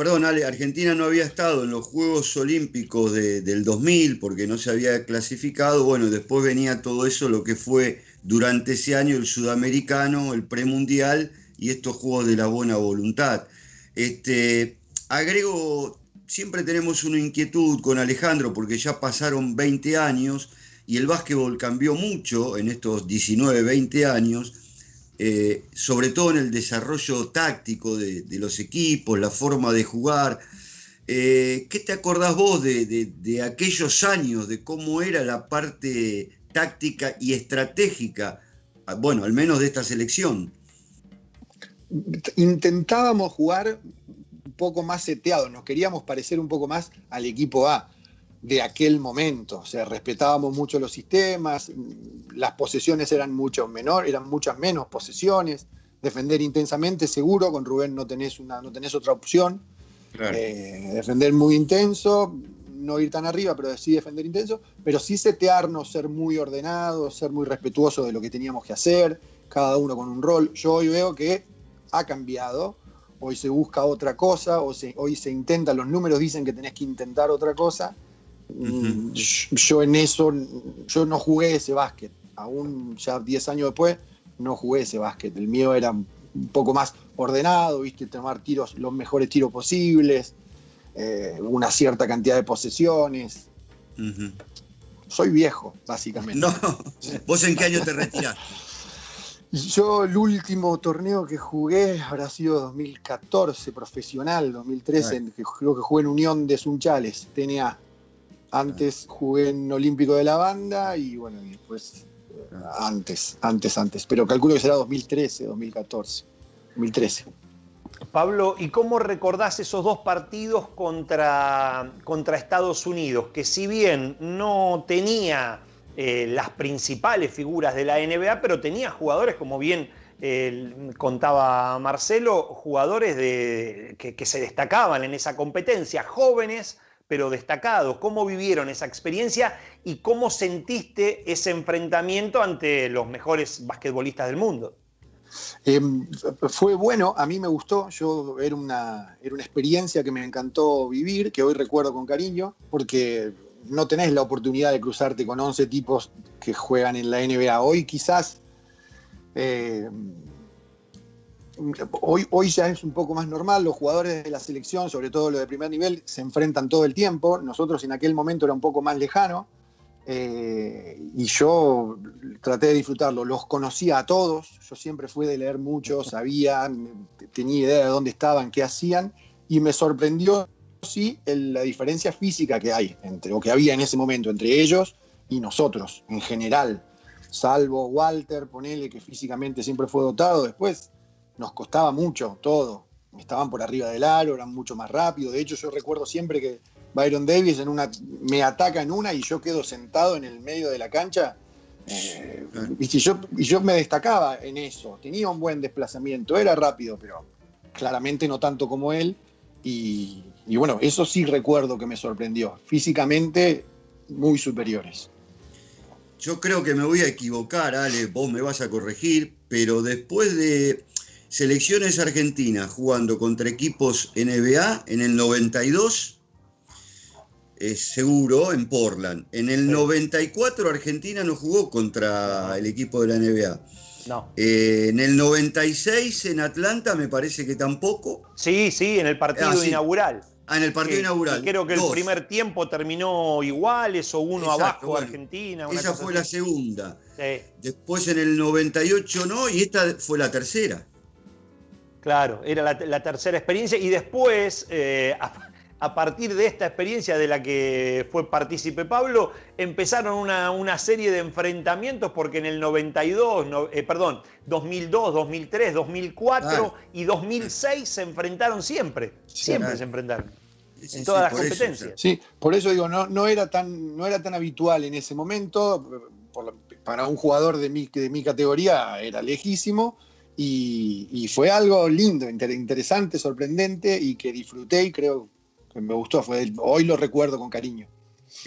S4: había estado en los Juegos Olímpicos del 2000 porque no se había clasificado. Bueno, después venía todo eso, lo que fue durante ese año el sudamericano, el premundial y estos Juegos de la Buena Voluntad. Agrego, siempre tenemos una inquietud con Alejandro porque ya pasaron 20 años y el básquetbol cambió mucho en estos 19, 20 años. Sobre todo en el desarrollo táctico de los equipos, la forma de jugar. ¿Qué te acordás vos de aquellos años, de cómo era la parte táctica y estratégica, bueno, al menos de esta selección?
S6: Intentábamos jugar un poco más seteado, nos queríamos parecer un poco más al equipo A de aquel momento, o sea, respetábamos mucho los sistemas, las posesiones eran muchas menos posesiones, defender intensamente, seguro, con Rubén no tenés otra opción, claro. Defender muy intenso, no ir tan arriba, pero sí defender intenso, pero sí setearnos, ser muy ordenados, ser muy respetuosos de lo que teníamos que hacer, cada uno con un rol. Yo hoy veo que ha cambiado, hoy se busca otra cosa, hoy se intenta, los números dicen que tenés que intentar otra cosa. Uh-huh. Yo no jugué ese básquet, aún ya 10 años después no jugué ese básquet, el mío era un poco más ordenado, ¿viste? Tomar tiros, los mejores tiros posibles, una cierta cantidad de posesiones. Uh-huh. Soy viejo, básicamente.
S4: No, ¿vos en qué año te retiraste?
S6: Yo el último torneo que jugué habrá sido 2014, profesional, 2013, que creo que jugué en Unión de Sunchales, TNA. Antes jugué en Olímpico de la Banda y bueno, y después antes. Pero calculo que será 2013, 2014, 2013.
S5: Pablo, ¿y cómo recordás esos 2 partidos contra Estados Unidos? Que si bien no tenía las principales figuras de la NBA, pero tenía jugadores, como bien contaba Marcelo, jugadores que se destacaban en esa competencia, jóvenes, pero destacados. ¿Cómo vivieron esa experiencia y cómo sentiste ese enfrentamiento ante los mejores basquetbolistas del mundo?
S6: Fue bueno, a mí me gustó, era una experiencia que me encantó vivir, que hoy recuerdo con cariño, porque no tenés la oportunidad de cruzarte con 11 tipos que juegan en la NBA. Hoy quizás, hoy ya es un poco más normal, los jugadores de la selección, sobre todo los de primer nivel, se enfrentan todo el tiempo. Nosotros en aquel momento era un poco más lejano. Y yo traté de disfrutarlo, los conocía a todos, yo siempre fui de leer mucho, sabía, tenía idea de dónde estaban, qué hacían, y me sorprendió, sí, la diferencia física que hay, o que había en ese momento entre ellos y nosotros, en general, salvo Walter, ponele, que físicamente siempre fue dotado, después nos costaba mucho todo, estaban por arriba del aro, eran mucho más rápidos. De hecho yo recuerdo siempre que Byron Davis me ataca en una y yo quedo sentado en el medio de la cancha. Y yo me destacaba en eso. Tenía un buen desplazamiento, era rápido, pero claramente no tanto como él. Y bueno, eso sí recuerdo que me sorprendió. Físicamente muy superiores.
S4: Yo creo que me voy a equivocar, Ale, vos me vas a corregir, pero después de selecciones argentinas jugando contra equipos NBA en el 92... seguro en Portland. En el 94 Argentina no jugó contra el equipo de la NBA.
S5: No.
S4: En el 96 en Atlanta me parece que tampoco.
S5: Sí, en el partido inaugural.
S4: En el partido inaugural.
S5: Creo que el primer tiempo terminó iguales o uno abajo, bueno, Argentina.
S4: Esa fue la segunda.
S5: Sí.
S4: Después en el 98 no, y esta fue la tercera.
S5: Claro, era la tercera experiencia. Y después, a partir de esta experiencia de la que fue partícipe Pablo, empezaron una serie de enfrentamientos, porque en el 2002, 2003, 2004 y 2006 se enfrentaron siempre. Siempre se enfrentaron. En todas las competencias.
S6: Sí, por eso digo, no era tan habitual en ese momento. Para un jugador de mi categoría era lejísimo. Y fue algo lindo, interesante, sorprendente, y que disfruté y creo que me gustó. Hoy lo recuerdo con cariño.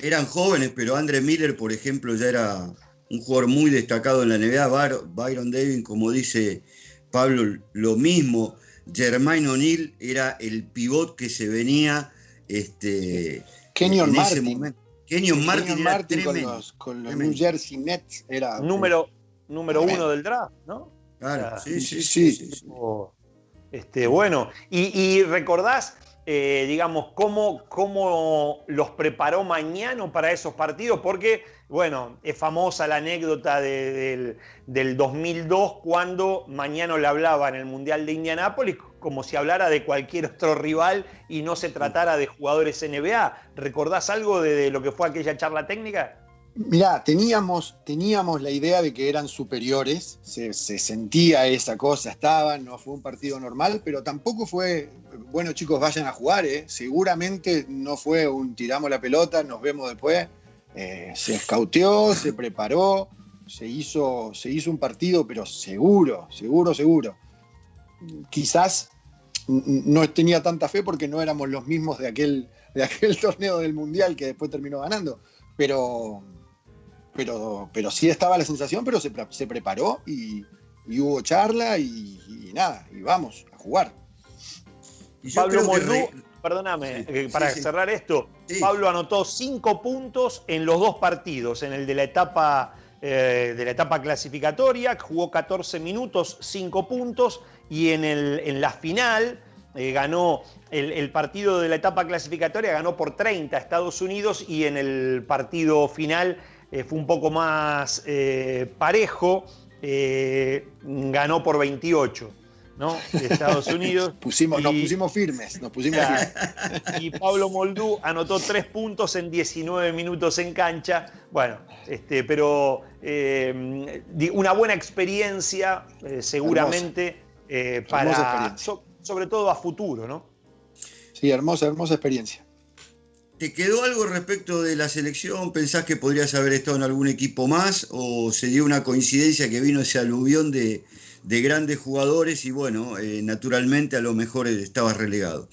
S4: Eran jóvenes, pero Andre Miller, por ejemplo, ya era un jugador muy destacado en la NBA. Byron Davis, como dice Pablo, lo mismo. Jermaine O'Neal era el pivot que se venía
S6: Kenyon
S4: en
S6: Martin.
S4: ese momento. Kenyon Martin era tremendo.
S6: Con los New Jersey Nets era
S5: número 1 del draft, ¿no?
S4: Claro,
S6: sí.
S5: Bueno, y recordás, digamos, cómo los preparó Mañano para esos partidos, porque, bueno, es famosa la anécdota del 2002, cuando Mañano le hablaba en el Mundial de Indianápolis como si hablara de cualquier otro rival y no se tratara de jugadores NBA. ¿Recordás algo de lo que fue aquella charla técnica?
S6: Mirá, teníamos la idea de que eran superiores, se sentía esa cosa, no fue un partido normal, pero tampoco fue, bueno chicos, vayan a jugar, seguramente no fue un tiramos la pelota, nos vemos después, se escauteó, se preparó, se hizo un partido, pero seguro. Quizás no tenía tanta fe porque no éramos los mismos de aquel torneo del Mundial que después terminó ganando, pero sí estaba la sensación, pero se preparó y hubo charla y nada, y vamos a jugar.
S5: Pablo Moldú, perdóname, para cerrar esto, Pablo anotó 5 puntos en los 2 partidos, en el de la etapa clasificatoria, jugó 14 minutos, 5 puntos, y en la final ganó el partido de la etapa clasificatoria, ganó por 30 a Estados Unidos, y en el partido final fue un poco más parejo, ganó por 28, ¿no? De Estados Unidos.
S6: Nos pusimos firmes.
S5: Y Pablo Moldú anotó 3 puntos en 19 minutos en cancha. Bueno, pero una buena experiencia, seguramente, para sobre todo a futuro, ¿no?
S6: Sí, hermosa experiencia.
S4: ¿Te quedó algo respecto de la selección? ¿Pensás que podrías haber estado en algún equipo más? ¿O se dio una coincidencia que vino ese aluvión de grandes jugadores y bueno, naturalmente a lo mejor estabas relegado?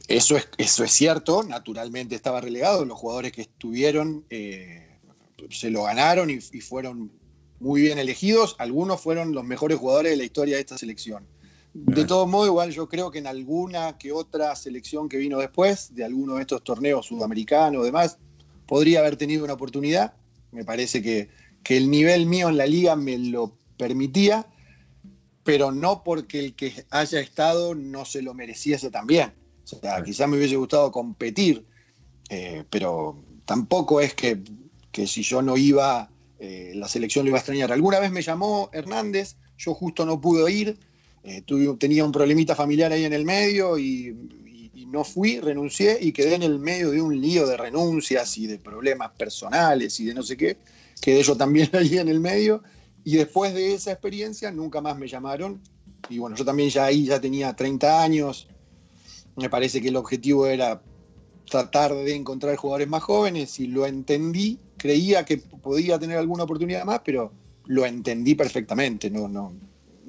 S6: Eso es cierto, naturalmente estaba relegado, los jugadores que estuvieron se lo ganaron y fueron muy bien elegidos, algunos fueron los mejores jugadores de la historia de esta selección. De todo modo, igual yo creo que en alguna que otra selección que vino después, de alguno de estos torneos sudamericanos o demás, podría haber tenido una oportunidad. Me parece que el nivel mío en la liga me lo permitía, pero no porque el que haya estado no se lo mereciese también. O sea, quizás me hubiese gustado competir, pero tampoco es que si yo no iba, la selección lo iba a extrañar. Alguna vez me llamó Hernández, yo justo no pude ir, tenía un problemita familiar ahí en el medio y no fui, renuncié y quedé en el medio de un lío de renuncias y de problemas personales y de no sé qué. Quedé yo también ahí en el medio y después de esa experiencia nunca más me llamaron. Y bueno, yo también ya tenía 30 años. Me parece que el objetivo era tratar de encontrar jugadores más jóvenes y lo entendí. Creía que podía tener alguna oportunidad más, pero lo entendí perfectamente. No,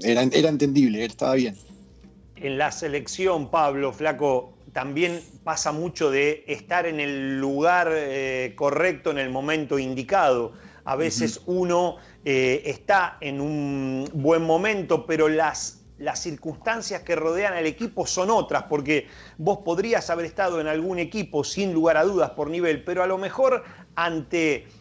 S6: era entendible, estaba bien.
S5: En la selección, Pablo, flaco, también pasa mucho de estar en el lugar correcto en el momento indicado. A veces uno está en un buen momento, pero las circunstancias que rodean al equipo son otras, porque vos podrías haber estado en algún equipo sin lugar a dudas por nivel, pero a lo mejor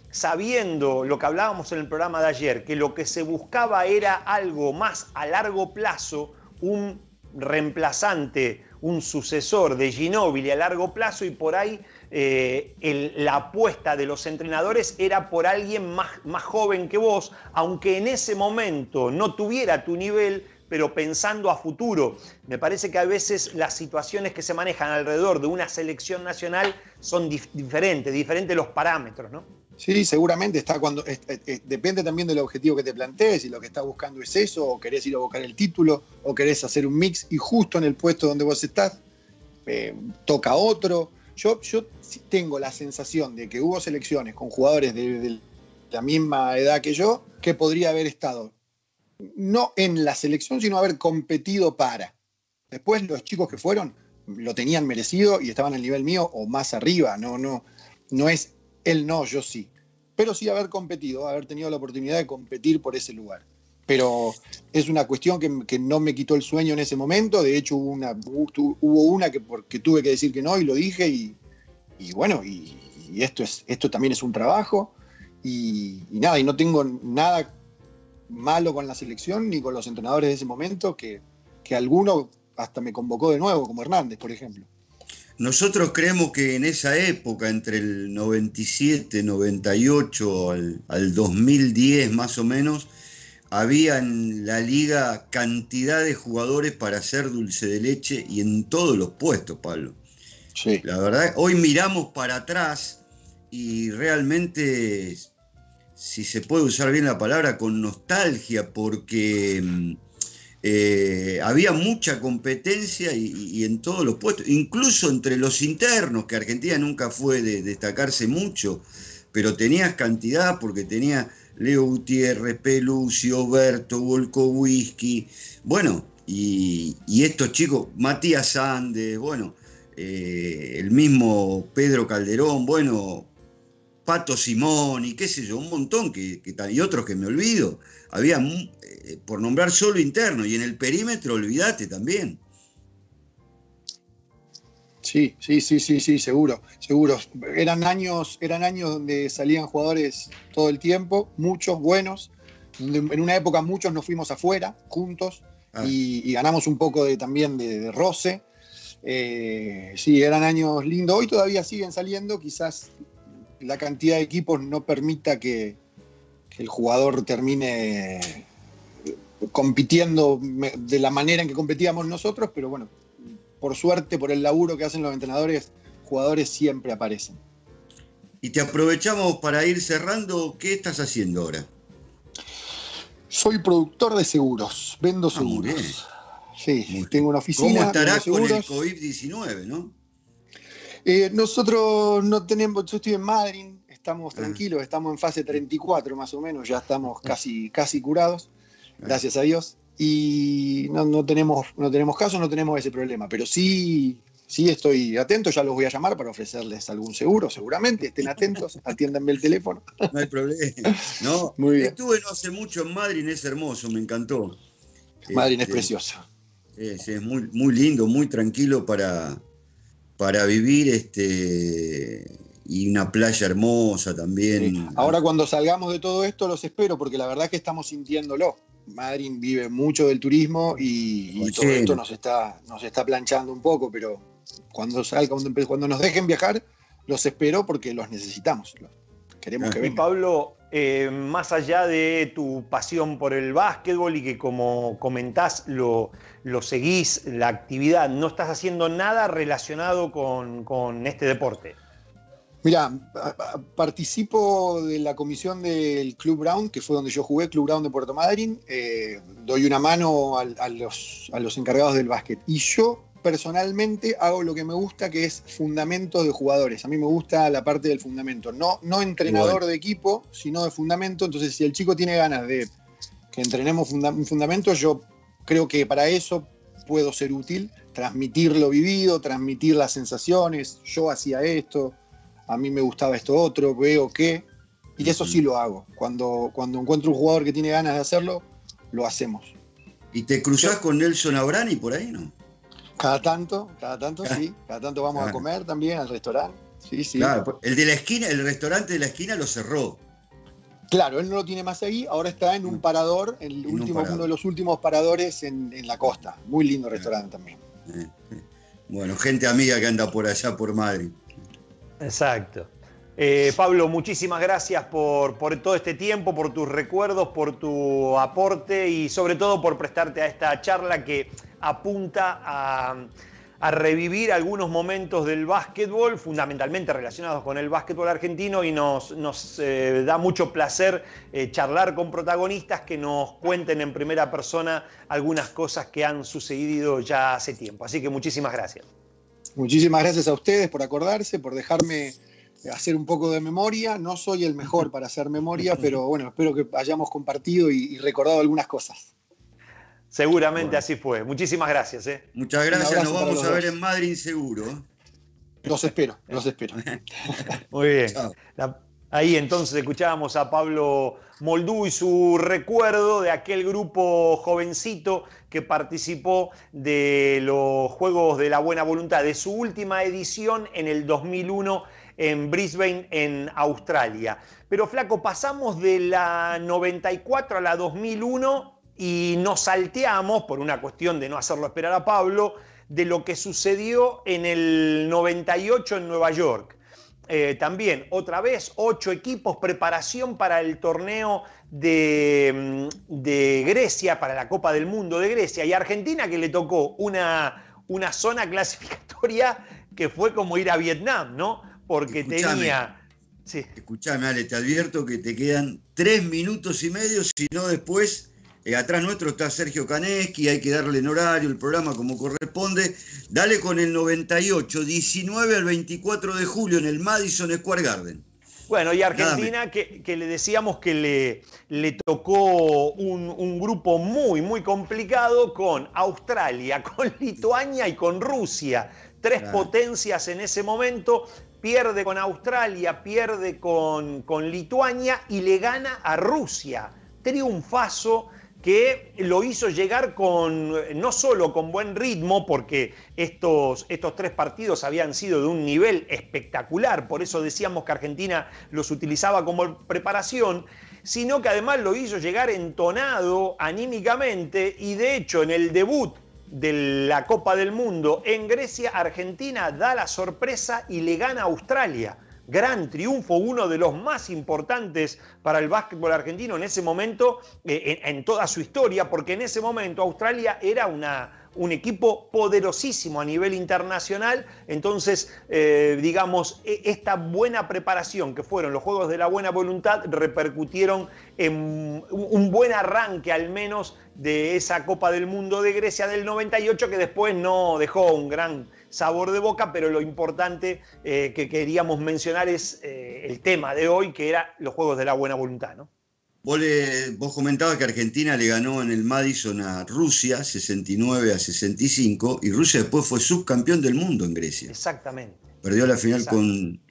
S5: sabiendo lo que hablábamos en el programa de ayer, que lo que se buscaba era algo más a largo plazo, un reemplazante, un sucesor de Ginóbili a largo plazo, y por ahí la apuesta de los entrenadores era por alguien más joven que vos, aunque en ese momento no tuviera tu nivel, pero pensando a futuro. Me parece que a veces las situaciones que se manejan alrededor de una selección nacional son diferentes los parámetros, ¿no?
S6: Sí, seguramente depende también del objetivo que te plantees, si lo que estás buscando es eso, o querés ir a buscar el título, o querés hacer un mix, y justo en el puesto donde vos estás, toca otro. Yo tengo la sensación de que hubo selecciones con jugadores de la misma edad que yo, que podría haber estado no en la selección, sino haber competido para. Después los chicos que fueron lo tenían merecido y estaban al nivel mío o más arriba. No es él no, yo sí. Pero sí haber competido, haber tenido la oportunidad de competir por ese lugar. Pero es una cuestión que no me quitó el sueño en ese momento. De hecho, hubo una que tuve que decir que no y lo dije. Y bueno, y esto también es un trabajo. Y nada, y no tengo nada malo con la selección ni con los entrenadores de ese momento, que alguno hasta me convocó de nuevo, como Hernández, por ejemplo.
S4: Nosotros creemos que en esa época, entre el 97, 98 al 2010 más o menos, había en la liga cantidad de jugadores para hacer dulce de leche y en todos los puestos, Pablo.
S6: Sí.
S4: La verdad, hoy miramos para atrás y realmente, si se puede usar bien la palabra, con nostalgia, porque había mucha competencia y en todos los puestos, incluso entre los internos, que Argentina nunca fue de destacarse mucho, pero tenías cantidad porque tenía Leo Gutiérrez, Pelucci, Oberto, Volkowski, bueno, y estos chicos, Matías Sandes, bueno, el mismo Pedro Calderón, bueno, Pato Simón y qué sé yo, un montón y otros que me olvido. Había, por nombrar solo interno, y en el perímetro, olvídate también.
S6: Sí, seguro. Eran años donde salían jugadores todo el tiempo, muchos buenos. En una época muchos nos fuimos afuera, juntos, y ganamos un poco también de roce. Sí, eran años lindos. Hoy todavía siguen saliendo, quizás la cantidad de equipos no permita que el jugador termine compitiendo de la manera en que competíamos nosotros, pero bueno, por suerte, por el laburo que hacen los entrenadores, jugadores siempre aparecen.
S4: Y te aprovechamos para ir cerrando. ¿Qué estás haciendo ahora?
S6: Soy productor de seguros, vendo seguros.
S4: Muy bien.
S6: Sí, tengo una oficina.
S4: ¿Cómo estará con el COVID-19, no?
S6: Nosotros no tenemos, yo estoy en Madrid, estamos tranquilos, estamos en fase 34 más o menos, ya estamos casi curados, gracias a Dios, y no tenemos casos, no tenemos ese problema, pero sí sí estoy atento, ya los voy a llamar para ofrecerles algún seguro, seguramente, estén atentos, atiéndanme el teléfono.
S4: No hay problema. No,
S6: muy bien.
S4: Estuve no hace mucho en Madrid, es hermoso, me encantó.
S6: Madrid es precioso.
S4: Es muy, muy lindo, muy tranquilo para vivir, y una playa hermosa también.
S6: Sí. Ahora cuando salgamos de todo esto los espero, porque la verdad es que estamos sintiéndolo. Madrid vive mucho del turismo y todo esto nos está planchando un poco, pero cuando nos dejen viajar, los espero porque los necesitamos. Queremos que vengan.
S5: Pablo, más allá de tu pasión por el básquetbol y que como comentás lo seguís, la actividad, no estás haciendo nada relacionado con este deporte.
S6: Mira, participo de la comisión del Club Brown, que fue donde yo jugué, Club Brown de Puerto Madryn. Doy una mano a los encargados del básquet. Y yo personalmente hago lo que me gusta, que es fundamentos de jugadores. A mí me gusta la parte del fundamento. No entrenador de equipo, sino de fundamento. Entonces, si el chico tiene ganas de que entrenemos un fundamento, yo creo que para eso puedo ser útil. Transmitir lo vivido, transmitir las sensaciones. Yo hacía esto. A mí me gustaba esto otro, veo que... Y eso sí lo hago. Cuando encuentro un jugador que tiene ganas de hacerlo, lo hacemos.
S4: ¿Y te cruzás con Nelson Abrani por ahí, no?
S6: Cada tanto, sí. Cada tanto vamos a comer también al restaurante. Sí.
S4: Claro, el de la esquina, el restaurante de la esquina lo cerró.
S6: Claro, él no lo tiene más ahí, ahora está en un parador, uno de los últimos paradores en la costa. Muy lindo restaurante también.
S4: Bueno, gente amiga que anda por allá, por Madrid.
S5: Exacto. Pablo, muchísimas gracias por todo este tiempo, por tus recuerdos, por tu aporte y sobre todo por prestarte a esta charla que apunta a revivir algunos momentos del básquetbol, fundamentalmente relacionados con el básquetbol argentino, y nos da mucho placer charlar con protagonistas que nos cuenten en primera persona algunas cosas que han sucedido ya hace tiempo. Así que muchísimas gracias.
S6: Muchísimas gracias a ustedes por acordarse, por dejarme hacer un poco de memoria. No soy el mejor para hacer memoria, pero bueno, espero que hayamos compartido y recordado algunas cosas.
S5: Seguramente así fue. Muchísimas gracias.
S4: Muchas gracias, nos vamos a ver en Madrid seguro.
S6: Los espero.
S5: Muy bien. Ahí entonces escuchábamos a Pablo Moldú y su recuerdo de aquel grupo jovencito que participó de los Juegos de la Buena Voluntad, de su última edición en el 2001 en Brisbane, en Australia. Pero Flaco, pasamos de la 94 a la 2001 y nos salteamos, por una cuestión de no hacerlo esperar a Pablo, de lo que sucedió en el 98 en Nueva York. También, otra vez, 8 equipos, preparación para el torneo de Grecia, para la Copa del Mundo de Grecia, y Argentina, que le tocó una zona clasificatoria que fue como ir a Vietnam, ¿no? Porque tenía... Sí.
S4: Escuchame, Ale, te advierto que te quedan 3 minutos y medio, si no después... atrás nuestro está Sergio Kaneski, hay que darle en horario el programa como corresponde. Dale con el 98, 19 al 24 de julio en el Madison Square Garden.
S5: Bueno, y Argentina, que le decíamos que le tocó un grupo muy, muy complicado con Australia, con Lituania y con Rusia. 3 potencias en ese momento. Pierde con Australia, pierde con Lituania y le gana a Rusia. Triunfazo que lo hizo llegar no solo con buen ritmo, porque estos 3 partidos habían sido de un nivel espectacular, por eso decíamos que Argentina los utilizaba como preparación, sino que además lo hizo llegar entonado anímicamente, y de hecho en el debut de la Copa del Mundo en Grecia, Argentina da la sorpresa y le gana a Australia. Gran triunfo, uno de los más importantes para el básquetbol argentino en ese momento, en toda su historia, porque en ese momento Australia era un equipo poderosísimo a nivel internacional. Entonces, digamos, esta buena preparación que fueron los Juegos de la Buena Voluntad repercutieron en un buen arranque al menos de esa Copa del Mundo de Grecia del 98, que después no dejó un gran sabor de boca, pero lo importante que queríamos mencionar es el tema de hoy, que era los Juegos de la Buena Voluntad, ¿no?
S4: Vos comentabas que Argentina le ganó en el Madison a Rusia 69-65 y Rusia después fue subcampeón del mundo en Grecia.
S5: Exactamente.
S4: Perdió la final con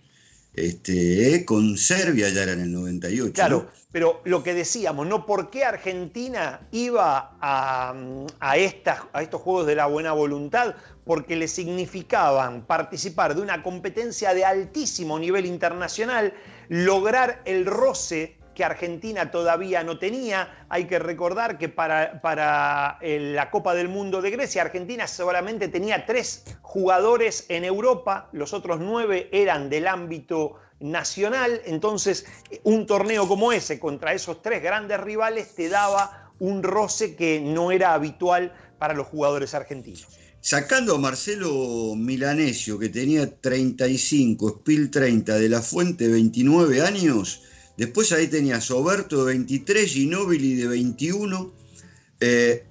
S4: Serbia, ya era en el 98.
S5: Claro,
S4: ¿no?
S5: pero lo que decíamos, ¿no? ¿Por qué Argentina iba a estos Juegos de la Buena Voluntad? Porque le significaban participar de una competencia de altísimo nivel internacional, lograr el roce que Argentina todavía no tenía. Hay que recordar que para la Copa del Mundo de Grecia, Argentina solamente tenía 3 jugadores en Europa, los otros 9 eran del ámbito nacional. Entonces, un torneo como ese, contra esos 3 grandes rivales, te daba un roce que no era habitual para los jugadores argentinos.
S4: Sacando a Marcelo Milanesio, que tenía 35, Spil 30, De la Fuente 29 años, después ahí tenías a Oberto de 23, Ginóbili de 21,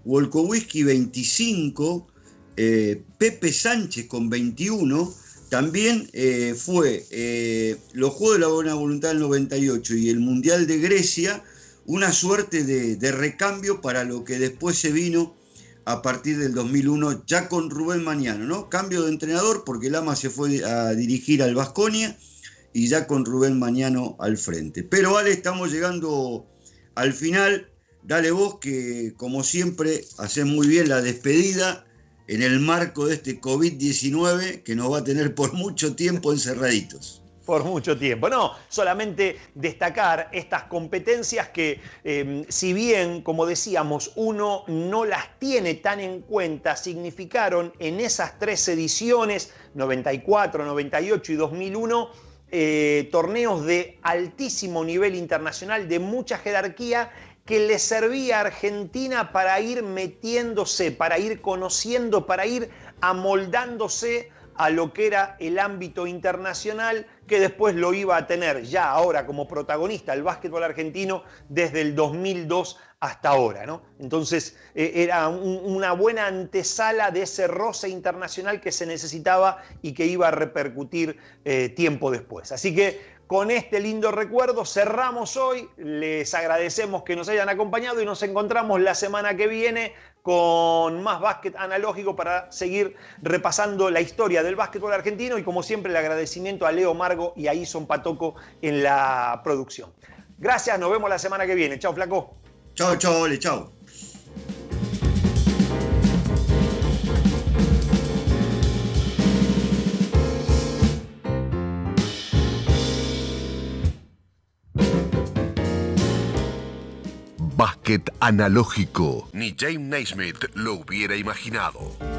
S4: Wolkowski 25, Pepe Sánchez con 21. También fue los Juegos de la Buena Voluntad del 98 y el Mundial de Grecia una suerte de recambio para lo que después se vino a partir del 2001 ya con Rubén Magnano, ¿no? Cambio de entrenador porque Lama se fue a dirigir al Baskonia y ya con Rubén Magnano al frente. Pero Ale, estamos llegando al final. Dale vos que, como siempre, hacés muy bien la despedida en el marco de este COVID-19 que nos va a tener por mucho tiempo encerraditos.
S5: Por mucho tiempo. No, solamente destacar estas competencias que, si bien, como decíamos, uno no las tiene tan en cuenta, significaron en esas 3 ediciones, 94, 98 y 2001, torneos de altísimo nivel internacional, de mucha jerarquía, que le servía a Argentina para ir metiéndose, para ir conociendo, para ir amoldándose a lo que era el ámbito internacional, que después lo iba a tener ya ahora como protagonista el básquetbol argentino desde el 2002 hasta ahora, ¿no? Entonces era una buena antesala de ese roce internacional que se necesitaba y que iba a repercutir tiempo después. Así que con este lindo recuerdo cerramos hoy, les agradecemos que nos hayan acompañado y nos encontramos la semana que viene con más básquet analógico para seguir repasando la historia del básquetbol argentino y como siempre el agradecimiento a Leo Margo y a Ison Patoco en la producción. Gracias, nos vemos la semana que viene. Chao, flaco.
S4: Chao, chao, Ole, chao.
S3: Básquet analógico. Ni James Naismith lo hubiera imaginado.